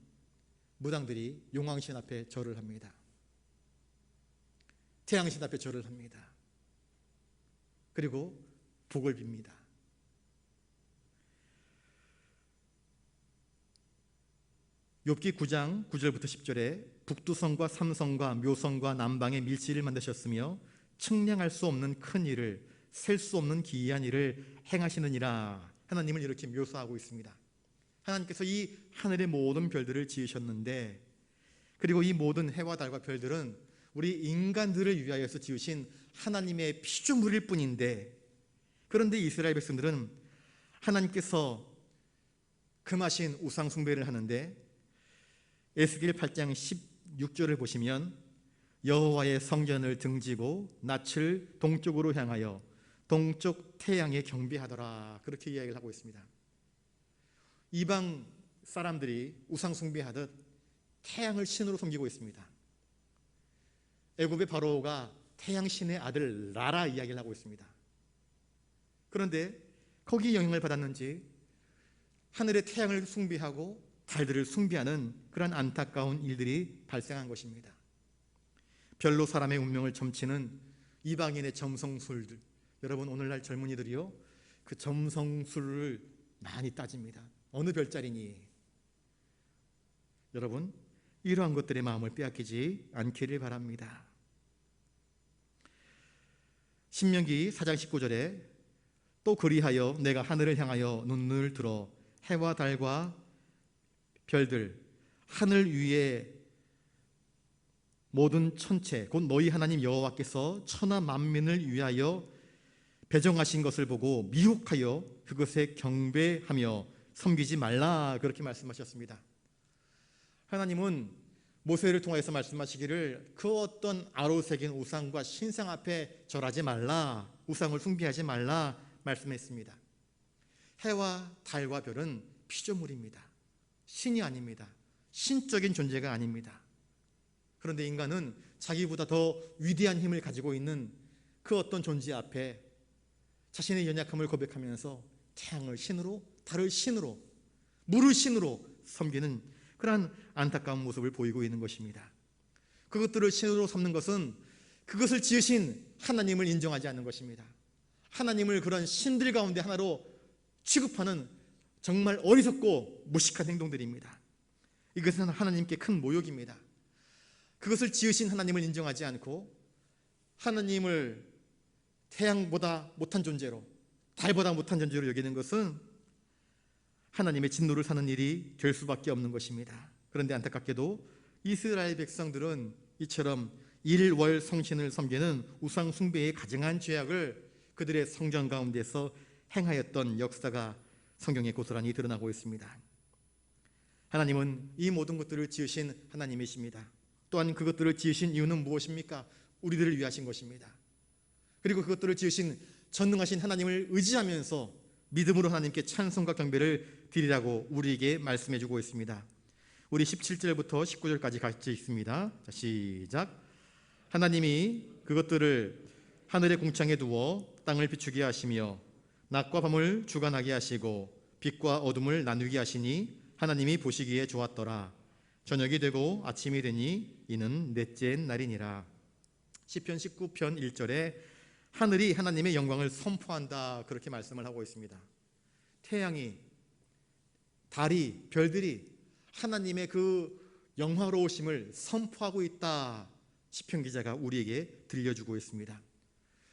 무당들이 용왕신 앞에 절을 합니다. 태양신 앞에 절을 합니다. 그리고 복을 빕니다. 욥기 9장 9절부터 10절에 북두성과 삼성과 묘성과 남방의 밀지를 만드셨으며 측량할 수 없는 큰 일을 셀 수 없는 기이한 일을 행하시느니라. 하나님을 이렇게 묘사하고 있습니다. 하나님께서 이 하늘의 모든 별들을 지으셨는데 그리고 이 모든 해와 달과 별들은 우리 인간들을 위하여서 지으신 하나님의 피조물일 뿐인데 그런데 이스라엘 백성들은 하나님께서 금하신 우상 숭배를 하는데 에스겔 8장 16절을 보시면 여호와의 성전을 등지고 낯을 동쪽으로 향하여 동쪽 태양에 경배하더라 그렇게 이야기를 하고 있습니다. 이방 사람들이 우상 숭배하듯 태양을 신으로 섬기고 있습니다. 애굽의 바로가 태양신의 아들 라라 이야기를 하고 있습니다. 그런데 거기에 영향을 받았는지 하늘의 태양을 숭배하고 달들을 숭배하는 그런 안타까운 일들이 발생한 것입니다. 별로 사람의 운명을 점치는 이방인의 점성술들, 여러분 오늘날 젊은이들이요 그 점성술을 많이 따집니다. 어느 별자리니? 여러분 이러한 것들의 마음을 빼앗기지 않기를 바랍니다. 신명기 4장 19절에 또 그리하여 내가 하늘을 향하여 눈을 들어 해와 달과 별들 하늘 위에 모든 천체 곧 너희 하나님 여호와께서 천하 만민을 위하여 배정하신 것을 보고 미혹하여 그것에 경배하며 섬기지 말라 그렇게 말씀하셨습니다. 하나님은 모세를 통해서 말씀하시기를 그 어떤 아로새긴 우상과 신상 앞에 절하지 말라, 우상을 숭배하지 말라 말씀했습니다. 해와 달과 별은 피조물입니다. 신이 아닙니다. 신적인 존재가 아닙니다. 그런데 인간은 자기보다 더 위대한 힘을 가지고 있는 그 어떤 존재 앞에 자신의 연약함을 고백하면서 태양을 신으로, 달을 신으로, 물을 신으로 섬기는 그러한 안타까운 모습을 보이고 있는 것입니다. 그것들을 신으로 삼는 것은 그것을 지으신 하나님을 인정하지 않는 것입니다. 하나님을 그런 신들 가운데 하나로 취급하는 정말 어리석고 무식한 행동들입니다. 이것은 하나님께 큰 모욕입니다. 그것을 지으신 하나님을 인정하지 않고 하나님을 태양보다 못한 존재로, 달보다 못한 존재로 여기는 것은 하나님의 진노를 사는 일이 될 수밖에 없는 것입니다. 그런데 안타깝게도 이스라엘 백성들은 이처럼 일월 성신을 섬기는 우상 숭배의 가증한 죄악을 그들의 성전 가운데서 행하였던 역사가 성경에 고스란히 드러나고 있습니다. 하나님은 이 모든 것들을 지으신 하나님이십니다. 또한 그것들을 지으신 이유는 무엇입니까? 우리들을 위하신 것입니다. 그리고 그것들을 지으신 전능하신 하나님을 의지하면서 믿음으로 하나님께 찬송과 경배를 드리라고 우리에게 말씀해 주고 있습니다. 우리 17절부터 19절까지 같이 있습니다. 자, 시작. 하나님이 그것들을 하늘의 궁창에 두어 땅을 비추게 하시며 낮과 밤을 주관하게 하시고 빛과 어둠을 나누게 하시니 하나님이 보시기에 좋았더라. 저녁이 되고 아침이 되니 이는 넷째 날이니라. 시편 19편 1절에 하늘이 하나님의 영광을 선포한다, 그렇게 말씀을 하고 있습니다. 태양이, 달이, 별들이 하나님의 그 영화로우심을 선포하고 있다, 시편 기자가 우리에게 들려주고 있습니다.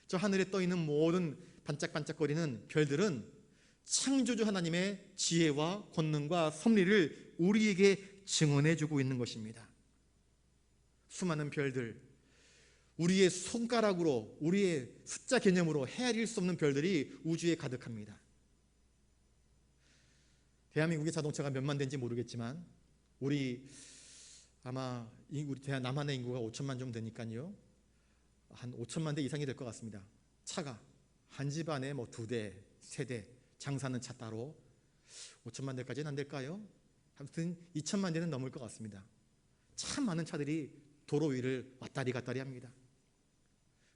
저 하늘에 떠 있는 모든 반짝반짝거리는 별들은 창조주 하나님의 지혜와 권능과 섭리를 우리에게 증언해 주고 있는 것입니다. 수많은 별들, 우리의 손가락으로, 우리의 숫자 개념으로 헤아릴 수 없는 별들이 우주에 가득합니다. 대한민국의 자동차가 몇만 대인지 모르겠지만 아마 우리 남한의 인구가 5천만 좀 되니까요, 한 5천만 대 이상이 될 것 같습니다. 차가 한 집안에 뭐 2대, 3대, 장사는 차 따로 5천만 대까지는 안 될까요? 아무튼 2천만 대는 넘을 것 같습니다. 참 많은 차들이 도로 위를 왔다리 갔다리 합니다.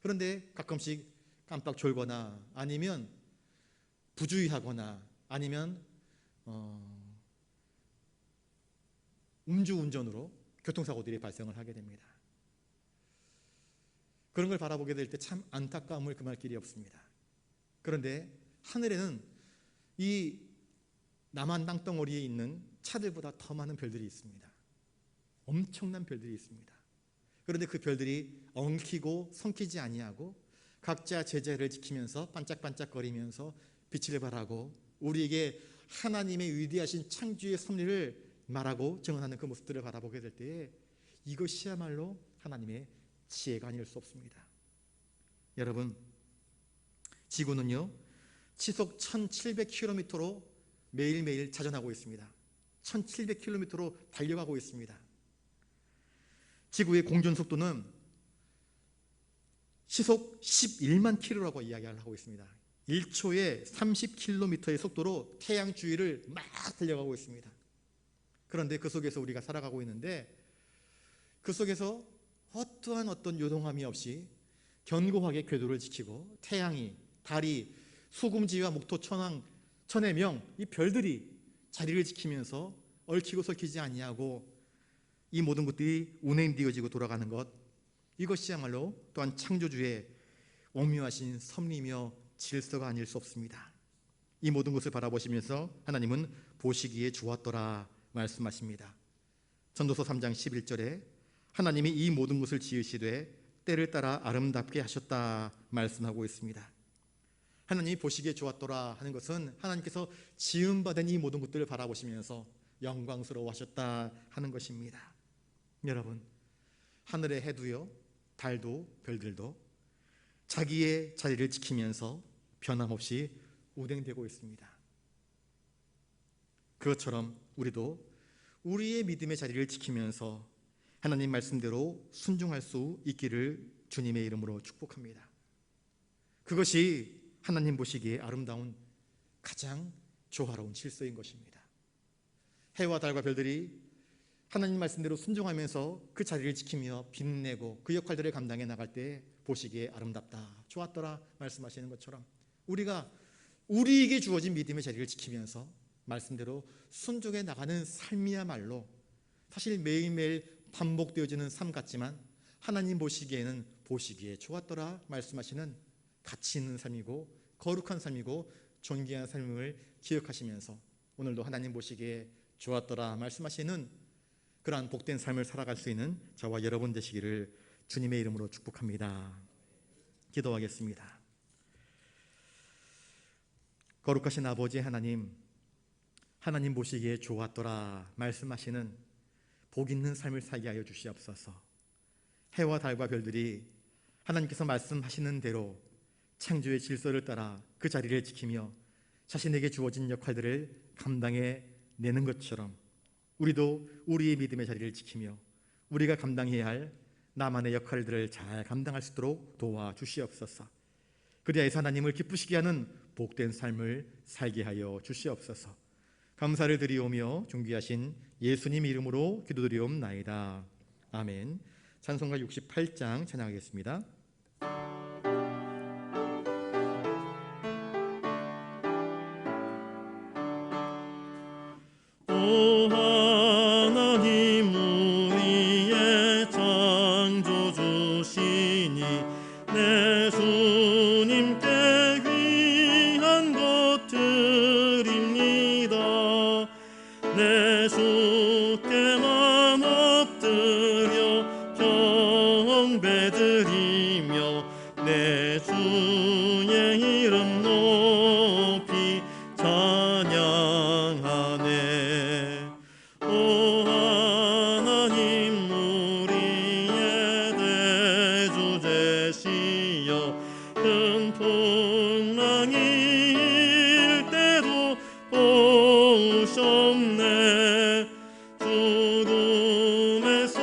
그런데 가끔씩 깜빡 졸거나 아니면 부주의하거나 아니면 음주운전으로 교통사고들이 발생을 하게 됩니다. 그런 걸 바라보게 될 때 참 안타까움을 금할 길이 없습니다. 그런데 하늘에는 이 남한 땅덩어리에 있는 차들보다 더 많은 별들이 있습니다. 엄청난 별들이 있습니다. 그런데 그 별들이 엉키고 성키지 아니하고 각자 제자리를 지키면서 반짝반짝거리면서 빛을 발하고 우리에게 하나님의 위대하신 창조의 섭리를 말하고 증언하는 그 모습들을 바라보게 될 때에 이것이야말로 하나님의 지혜가 아닐 수 없습니다. 여러분, 지구는요 시속 1700km로 매일매일 자전하고 있습니다. 1700km로 달려가고 있습니다. 지구의 공전 속도는 시속 11만 킬로라고 이야기를 하고 있습니다. 1초에 30km의 속도로 태양 주위를 막 달려가고 있습니다. 그런데 그 속에서 우리가 살아가고 있는데 그 속에서 어떤 요동함이 없이 견고하게 궤도를 지키고 태양이, 달이, 수금지와 목토, 천왕, 천해명, 이 별들이 자리를 지키면서 얽히고 설키지 아니하고 이 모든 것들이 운행되어지고 돌아가는 것, 이것이야말로 또한 창조주의 오묘하신 섭리며 질서가 아닐 수 없습니다. 이 모든 것을 바라보시면서 하나님은 보시기에 좋았더라 말씀하십니다. 전도서 3장 11절에 하나님이 이 모든 것을 지으시되 때를 따라 아름답게 하셨다 말씀하고 있습니다. 하나님이 보시기에 좋았더라 하는 것은 하나님께서 지음받은 이 모든 것들을 바라보시면서 영광스러워 하셨다 하는 것입니다. 여러분, 하늘의 해도요, 달도, 별들도 자기의 자리를 지키면서 변함없이 운행되고 있습니다. 그것처럼 우리도 우리의 믿음의 자리를 지키면서 하나님 말씀대로 순종할 수 있기를 주님의 이름으로 축복합니다. 그것이 하나님 보시기에 아름다운 가장 조화로운 질서인 것입니다. 해와 달과 별들이 하나님 말씀대로 순종하면서 그 자리를 지키며 빛내고 그 역할들을 감당해 나갈 때 보시기에 아름답다, 좋았더라 말씀하시는 것처럼 우리가 우리에게 주어진 믿음의 자리를 지키면서 말씀대로 순종해 나가는 삶이야말로 사실 매일매일 반복되어지는 삶 같지만 하나님 보시기에는 보시기에 좋았더라 말씀하시는 가치 있는 삶이고 거룩한 삶이고 존귀한 삶을 기억하시면서 오늘도 하나님 보시기에 좋았더라 말씀하시는 그러한 복된 삶을 살아갈 수 있는 저와 여러분 되시기를 주님의 이름으로 축복합니다. 기도하겠습니다. 거룩하신 아버지 하나님, 하나님 보시기에 좋았더라 말씀하시는 복 있는 삶을 살게 하여 주시옵소서. 해와 달과 별들이 하나님께서 말씀하시는 대로 창조의 질서를 따라 그 자리를 지키며 자신에게 주어진 역할들을 감당해 내는 것처럼 우리도 우리의 믿음의 자리를 지키며 우리가 감당해야 할 나만의 역할들을 잘 감당할 수 있도록 도와주시옵소서. 그리하여서 하나님을 기쁘시게 하는 복된 삶을 살게 하여 주시옵소서. 감사를 드리오며 존귀하신 예수님 이름으로 기도드리옵나이다. 아멘. 찬송가 68장 찬양하겠습니다. 오 하나님 우리의 창조주시니 내 주님께 귀한 것 드립니다. 내 주께만 엎드려 경배드리며 내 주의 이름 높이 찬양하네. 오 하나님 우리의 대주 되시어 큰 풍랑이 일 때도 보셨네. 죽음에서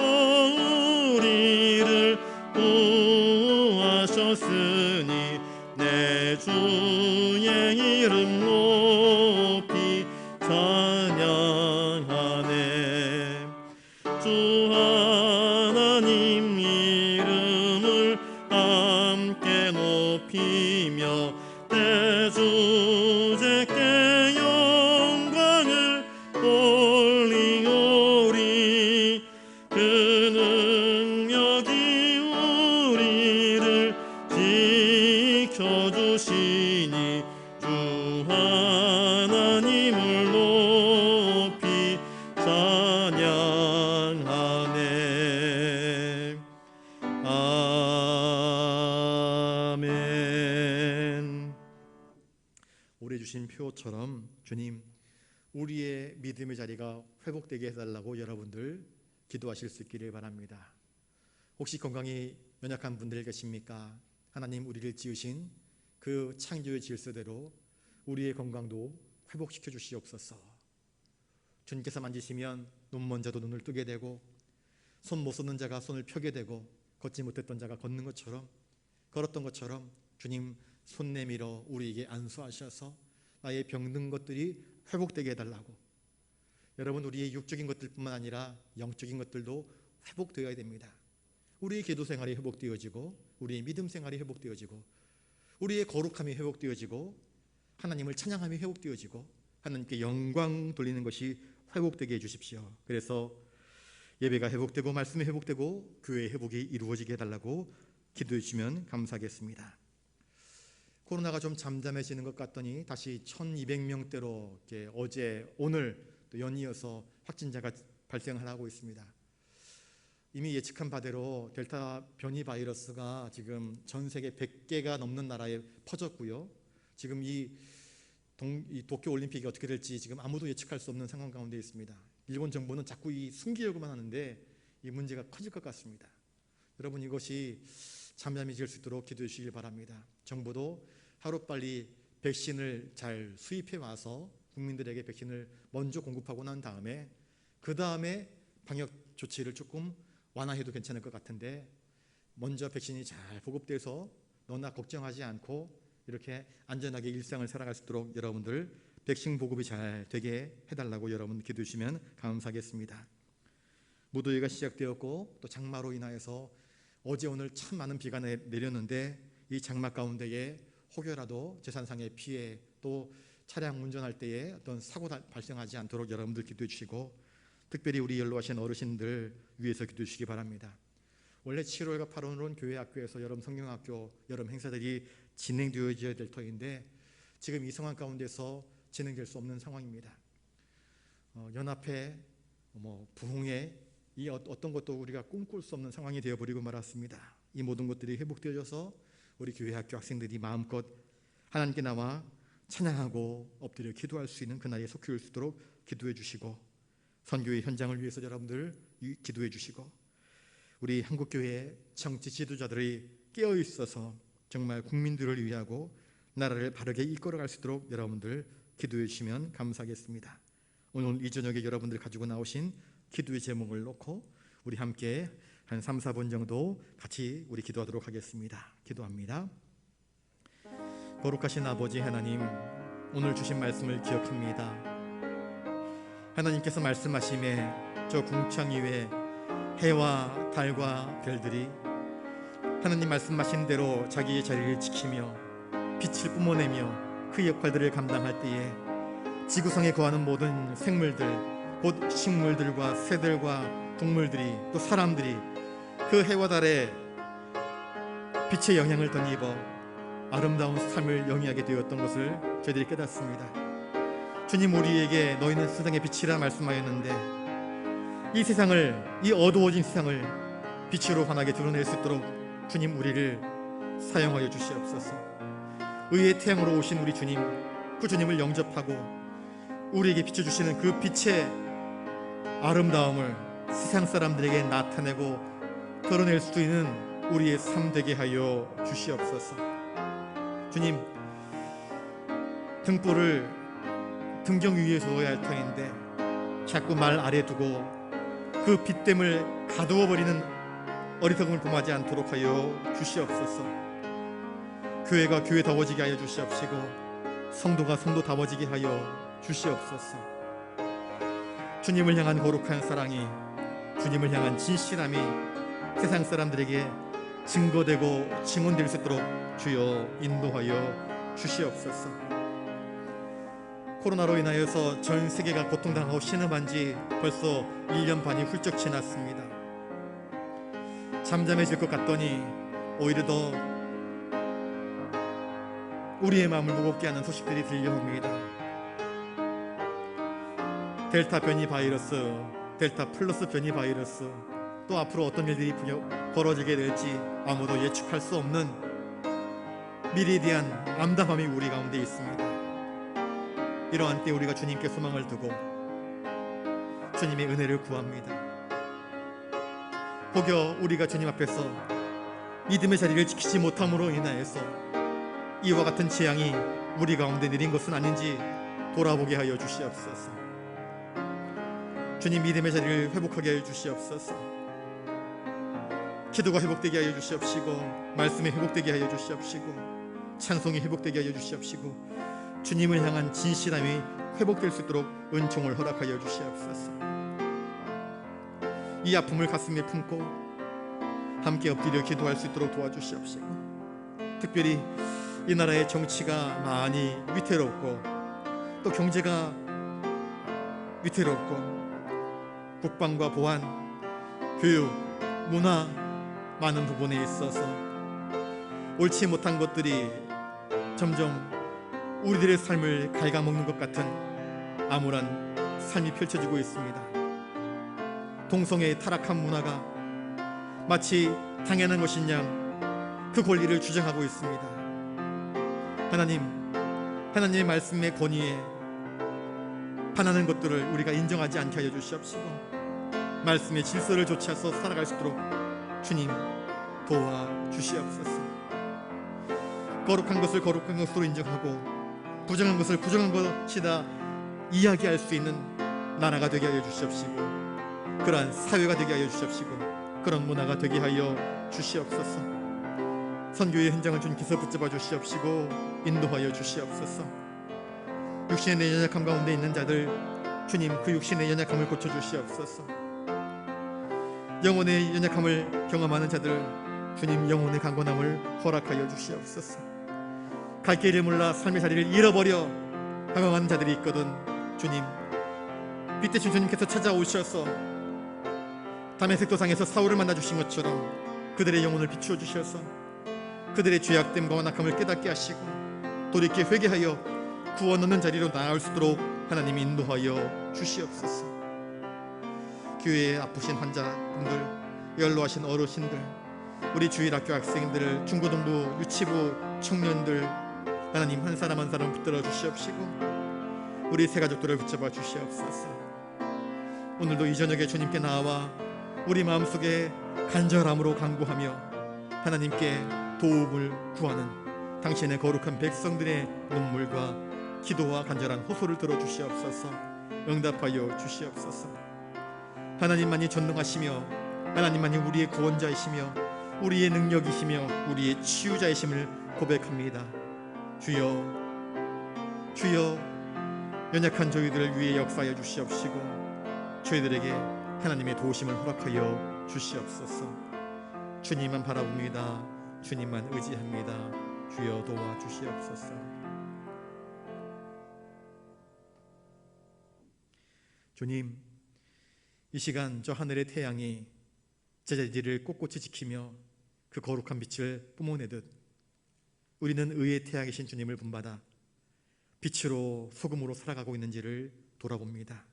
우리를 구하셨으니 내 주의 이름 높이 찬양하네. 주 하나님 이름을 함께 높이며 대주제께 영광을 올리오리. 그 능력이 우리를 지켜주시니 주 하나님을 높이 찬양하네. 아멘. 오래 주신 표처럼 주님, 우리의 믿음의 자리가 회복되게 해달라고 여러분들 기도하실 수 있기를 바랍니다. 혹시 건강이 연약한 분들 계십니까? 하나님, 우리를 지으신 그 창조의 질서대로 우리의 건강도 회복시켜 주시옵소서. 주님께서 만지시면 눈 먼 자도 눈을 뜨게 되고, 손 못 쓰는 자가 손을 펴게 되고, 걷지 못했던 자가 걷는 것처럼, 걸었던 것처럼 주님 손 내밀어 우리에게 안수하셔서 나의 병든 것들이 회복되게 해달라고. 여러분, 우리의 육적인 것들뿐만 아니라 영적인 것들도 회복되어야 됩니다. 우리의 기도 생활이 회복되어지고, 우리의 믿음 생활이 회복되어지고, 우리의 거룩함이 회복되어지고, 하나님을 찬양함이 회복되어지고, 하나님께 영광 돌리는 것이 회복되게 해주십시오. 그래서 예배가 회복되고 말씀이 회복되고 교회의 회복이 이루어지게 해달라고 기도해 주시면 감사하겠습니다. 코로나가 좀 잠잠해지는 것 같더니 다시 1200명대로 어제 오늘 또 연이어서 확진자가 발생을 하고 있습니다. 이미 예측한 바대로 델타 변이 바이러스가 지금 전 세계 100개가 넘는 나라에 퍼졌고요. 지금 이 도쿄 올림픽이 어떻게 될지 지금 아무도 예측할 수 없는 상황 가운데 있습니다. 일본 정부는 자꾸 숨기려고만 하는데 이 문제가 커질 것 같습니다. 여러분, 이것이 잠잠해질 수 있도록 기도해 주시길 바랍니다. 정부도 하루빨리 백신을 잘 수입해 와서 국민들에게 백신을 먼저 공급하고 난 다음에 그 다음에 방역 조치를 조금 완화해도 괜찮을 것 같은데, 먼저 백신이 잘 보급돼서 너나 걱정하지 않고 이렇게 안전하게 일상을 살아갈 수 있도록 여러분들 백신 보급이 잘 되게 해달라고 여러분 기도해 주시면 감사하겠습니다. 무더위가 시작되었고 또 장마로 인하여서 어제 오늘 참 많은 비가 내렸는데, 이 장마 가운데에 혹여라도 재산상의 피해, 또 차량 운전할 때에 어떤 사고 발생하지 않도록 여러분들 기도해 주시고, 특별히 우리 연로하신 어르신들 위해서 기도해 주시기 바랍니다. 원래 7월과 8월은 교회 학교에서 여름 성경학교 여름 행사들이 진행되어져야 될 터인데 지금 이 상황 가운데서 진행될 수 없는 상황입니다. 연합회, 부흥회, 이 어떤 것도 우리가 꿈꿀 수 없는 상황이 되어버리고 말았습니다. 이 모든 것들이 회복되어져서 우리 교회 학교 학생들이 마음껏 하나님께 나와 찬양하고 엎드려 기도할 수 있는 그날에 속히 올 수 있도록 기도해 주시고, 선교의 현장을 위해서 여러분들 기도해 주시고, 우리 한국교회 정치 지도자들이 깨어 있어서 정말 국민들을 위하고 나라를 바르게 이끌어갈 수 있도록 여러분들 기도해 주시면 감사하겠습니다. 오늘 이 저녁에 여러분들 가지고 나오신 기도의 제목을 놓고 우리 함께 한 3, 4분 정도 같이 우리 기도하도록 하겠습니다. 기도합니다. 거룩하신 아버지 하나님, 오늘 주신 말씀을 기억합니다. 하나님께서 말씀하심에 저 궁창 위에 해와 달과 별들이 하나님 말씀하신 대로 자기의 자리를 지키며 빛을 뿜어내며 그 역할들을 감당할 때에 지구상에 거하는 모든 생물들, 곧 식물들과 새들과 동물들이 또 사람들이 그 해와 달에 빛의 영향을 덧입어 아름다운 삶을 영위하게 되었던 것을 저희들이 깨닫습니다. 주님, 우리에게 너희는 세상의 빛이라 말씀하였는데 이 세상을, 이 어두워진 세상을 빛으로 환하게 드러낼 수 있도록 주님, 우리를 사용하여 주시옵소서. 의의 태양으로 오신 우리 주님, 그 주님을 영접하고 우리에게 비춰주시는 그 빛의 아름다움을 세상 사람들에게 나타내고 드러낼 수 있는 우리의 삶 되게 하여 주시옵소서. 주님, 등불을 등경 위에 둬야 할 터인데 자꾸 말 아래 두고 그 빛됨을 가두어버리는 어리석음을 범하지 않도록 하여 주시옵소서. 교회가 교회다워지게 하여 주시옵시고 성도가 성도다워지게 하여 주시옵소서. 주님을 향한 거룩한 사랑이, 주님을 향한 진실함이 세상 사람들에게 증거되고 증언될 수 있도록 주여 인도하여 주시옵소서. 코로나로 인하여서 전 세계가 고통당하고 신음한 지 벌써 1년 반이 훌쩍 지났습니다. 잠잠해질 것 같더니 오히려 더 우리의 마음을 무겁게 하는 소식들이 들려옵니다. 델타 변이 바이러스, 델타 플러스 변이 바이러스, 또 앞으로 어떤 일들이 벌어지게 될지 아무도 예측할 수 없는 미래에 대한 암담함이 우리 가운데 있습니다. 이러한 때 우리가 주님께 소망을 두고 주님의 은혜를 구합니다. 혹여 우리가 주님 앞에서 믿음의 자리를 지키지 못함으로 인하여서 이와 같은 재앙이 우리 가운데 내린 것은 아닌지 돌아보게 하여 주시옵소서. 주님, 믿음의 자리를 회복하게 하여 주시옵소서. 기도가 회복되게 하여 주시옵시고 말씀이 회복되게 하여 주시옵시고 찬송이 회복되게 하여 주시옵시고 주님을 향한 진실함이 회복될 수 있도록 은총을 허락하여 주시옵소서. 이 아픔을 가슴에 품고 함께 엎드려 기도할 수 있도록 도와주시옵시고 특별히 이 나라의 정치가 많이 위태롭고 또 경제가 위태롭고 국방과 보안, 교육, 문화 많은 부분에 있어서 옳지 못한 것들이 점점 우리들의 삶을 갉아먹는 것 같은 암울한 삶이 펼쳐지고 있습니다. 동성애의 타락한 문화가 마치 당연한 것인 양 그 권리를 주장하고 있습니다. 하나님의 말씀의 권위에 반하는 것들을 우리가 인정하지 않게 하여 주시옵시고 말씀의 질서를 좇아서 살아갈 수 있도록 주님 도와주시옵소서. 거룩한 것을 거룩한 것으로 인정하고 부정한 것을 부정한 것이다 이야기할 수 있는 나라가 되게 하여 주시옵시고 그러한 사회가 되게 하여 주시옵시고 그런 문화가 되게 하여 주시옵소서. 선교의 현장을 주님께서 붙잡아 주시옵시고 인도하여 주시옵소서. 육신의 연약함 가운데 있는 자들 주님 그 육신의 연약함을 고쳐주시옵소서. 영혼의 연약함을 경험하는 자들 주님 영혼의 강건함을 허락하여 주시옵소서. 갈 길을 몰라 삶의 자리를 잃어버려 방황하는 자들이 있거든 주님 빛의 주님께서 찾아오셔서 다메섹 도상에서 사울을 만나주신 것처럼 그들의 영혼을 비추어 주셔서 그들의 죄악됨과 완악함을 깨닫게 하시고 돌이켜 회개하여 구원 얻는 자리로 나아올 수 있도록 하나님 인도하여 주시옵소서. 교회에 아프신 환자분들, 연로하신 어르신들, 우리 주일학교 학생들, 중고등부, 유치부 청년들 하나님 한 사람 한 사람 붙들어 주시옵시고 우리 새 가족들을 붙잡아 주시옵소서. 오늘도 이 저녁에 주님께 나와 우리 마음속에 간절함으로 간구하며 하나님께 도움을 구하는 당신의 거룩한 백성들의 눈물과 기도와 간절한 호소를 들어주시옵소서. 응답하여 주시옵소서. 하나님만이 전능하시며 하나님만이 우리의 구원자이시며 우리의 능력이시며 우리의 치유자이심을 고백합니다. 주여, 주여, 연약한 저희들을 위해 역사하여 주시옵시고 저희들에게 하나님의 도우심을 허락하여 주시옵소서. 주님만 바라봅니다. 주님만 의지합니다. 주여 도와주시옵소서. 주님, 이 시간 저 하늘의 태양이 제자리를 꼿꼿이 지키며 그 거룩한 빛을 뿜어내듯 우리는 의의 태양이신 주님을 본받아 빛으로 소금으로 살아가고 있는지를 돌아봅니다.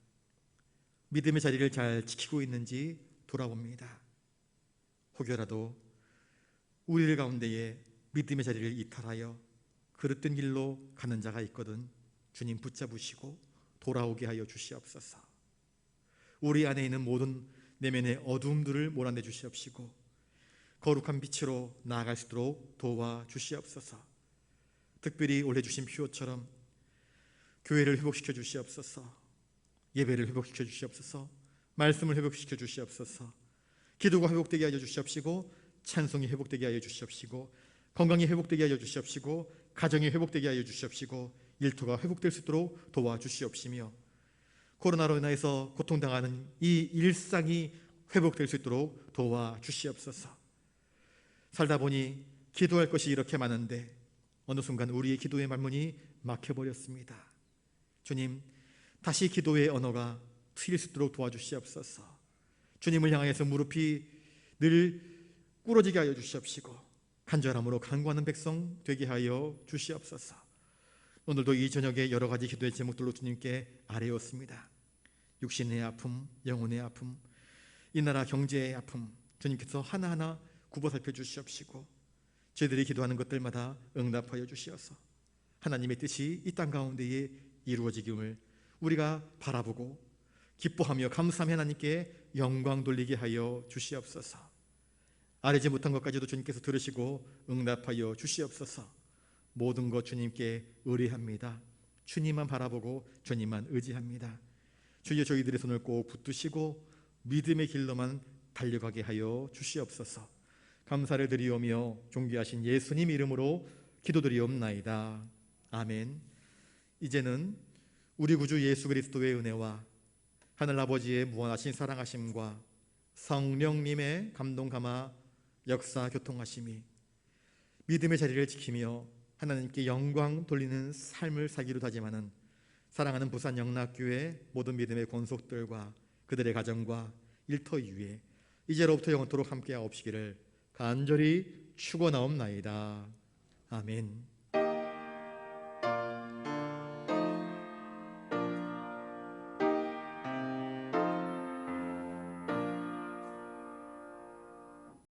믿음의 자리를 잘 지키고 있는지 돌아봅니다. 혹여라도 우리들 가운데에 믿음의 자리를 이탈하여 그릇된 길로 가는 자가 있거든 주님 붙잡으시고 돌아오게 하여 주시옵소서. 우리 안에 있는 모든 내면의 어두움들을 몰아내 주시옵시고 거룩한 빛으로 나아갈 수 있도록 도와주시옵소서. 특별히 올해 주신 표처럼 교회를 회복시켜 주시옵소서. 예배를 회복시켜 주시옵소서. 말씀을 회복시켜 주시옵소서. 기도가 회복되게 하여 주시옵시고 찬송이 회복되게 하여 주시옵시고 건강이 회복되게 하여 주시옵시고 가정이 회복되게 하여 주시옵시고 일터가 회복될 수 있도록 도와주시옵시며 코로나로 인해서 고통당하는 이 일상이 회복될 수 있도록 도와주시옵소서. 살다 보니 기도할 것이 이렇게 많은데 어느 순간 우리의 기도의 말문이 막혀버렸습니다. 주님, 다시 기도의 언어가 트일 수 있도록 도와주시옵소서. 주님을 향해서 무릎이 늘 꿇어지게 하여 주시옵시고 간절함으로 간구하는 백성 되게 하여 주시옵소서. 오늘도 이 저녁에 여러 가지 기도의 제목들로 주님께 아뢰었습니다. 육신의 아픔, 영혼의 아픔, 이 나라 경제의 아픔 주님께서 하나하나 굽어 살펴주시옵시고 저희들이 기도하는 것들마다 응답하여 주시어서 하나님의 뜻이 이 땅 가운데에 이루어지기를 우리가 바라보고 기뻐하며 감사하며 하나님께 영광 돌리게 하여 주시옵소서. 아뢰지 못한 것까지도 주님께서 들으시고 응답하여 주시옵소서. 모든 것 주님께 의뢰합니다. 주님만 바라보고 주님만 의지합니다. 주여 저희들의 손을 꼭 붙드시고 믿음의 길로만 달려가게 하여 주시옵소서. 감사를 드리오며 존귀하신 예수님 이름으로 기도드리옵나이다. 아멘. 이제는 우리 구주 예수 그리스도의 은혜와 하늘아버지의 무한하신 사랑하심과 성령님의 감동 감화 역사 교통하심이 믿음의 자리를 지키며 하나님께 영광 돌리는 삶을 살기로 다짐하는 사랑하는 부산 영락교회 모든 믿음의 권속들과 그들의 가정과 일터 위에 이제로부터 영원토록 함께하옵시기를 간절히 축원하옵나이다. 아멘.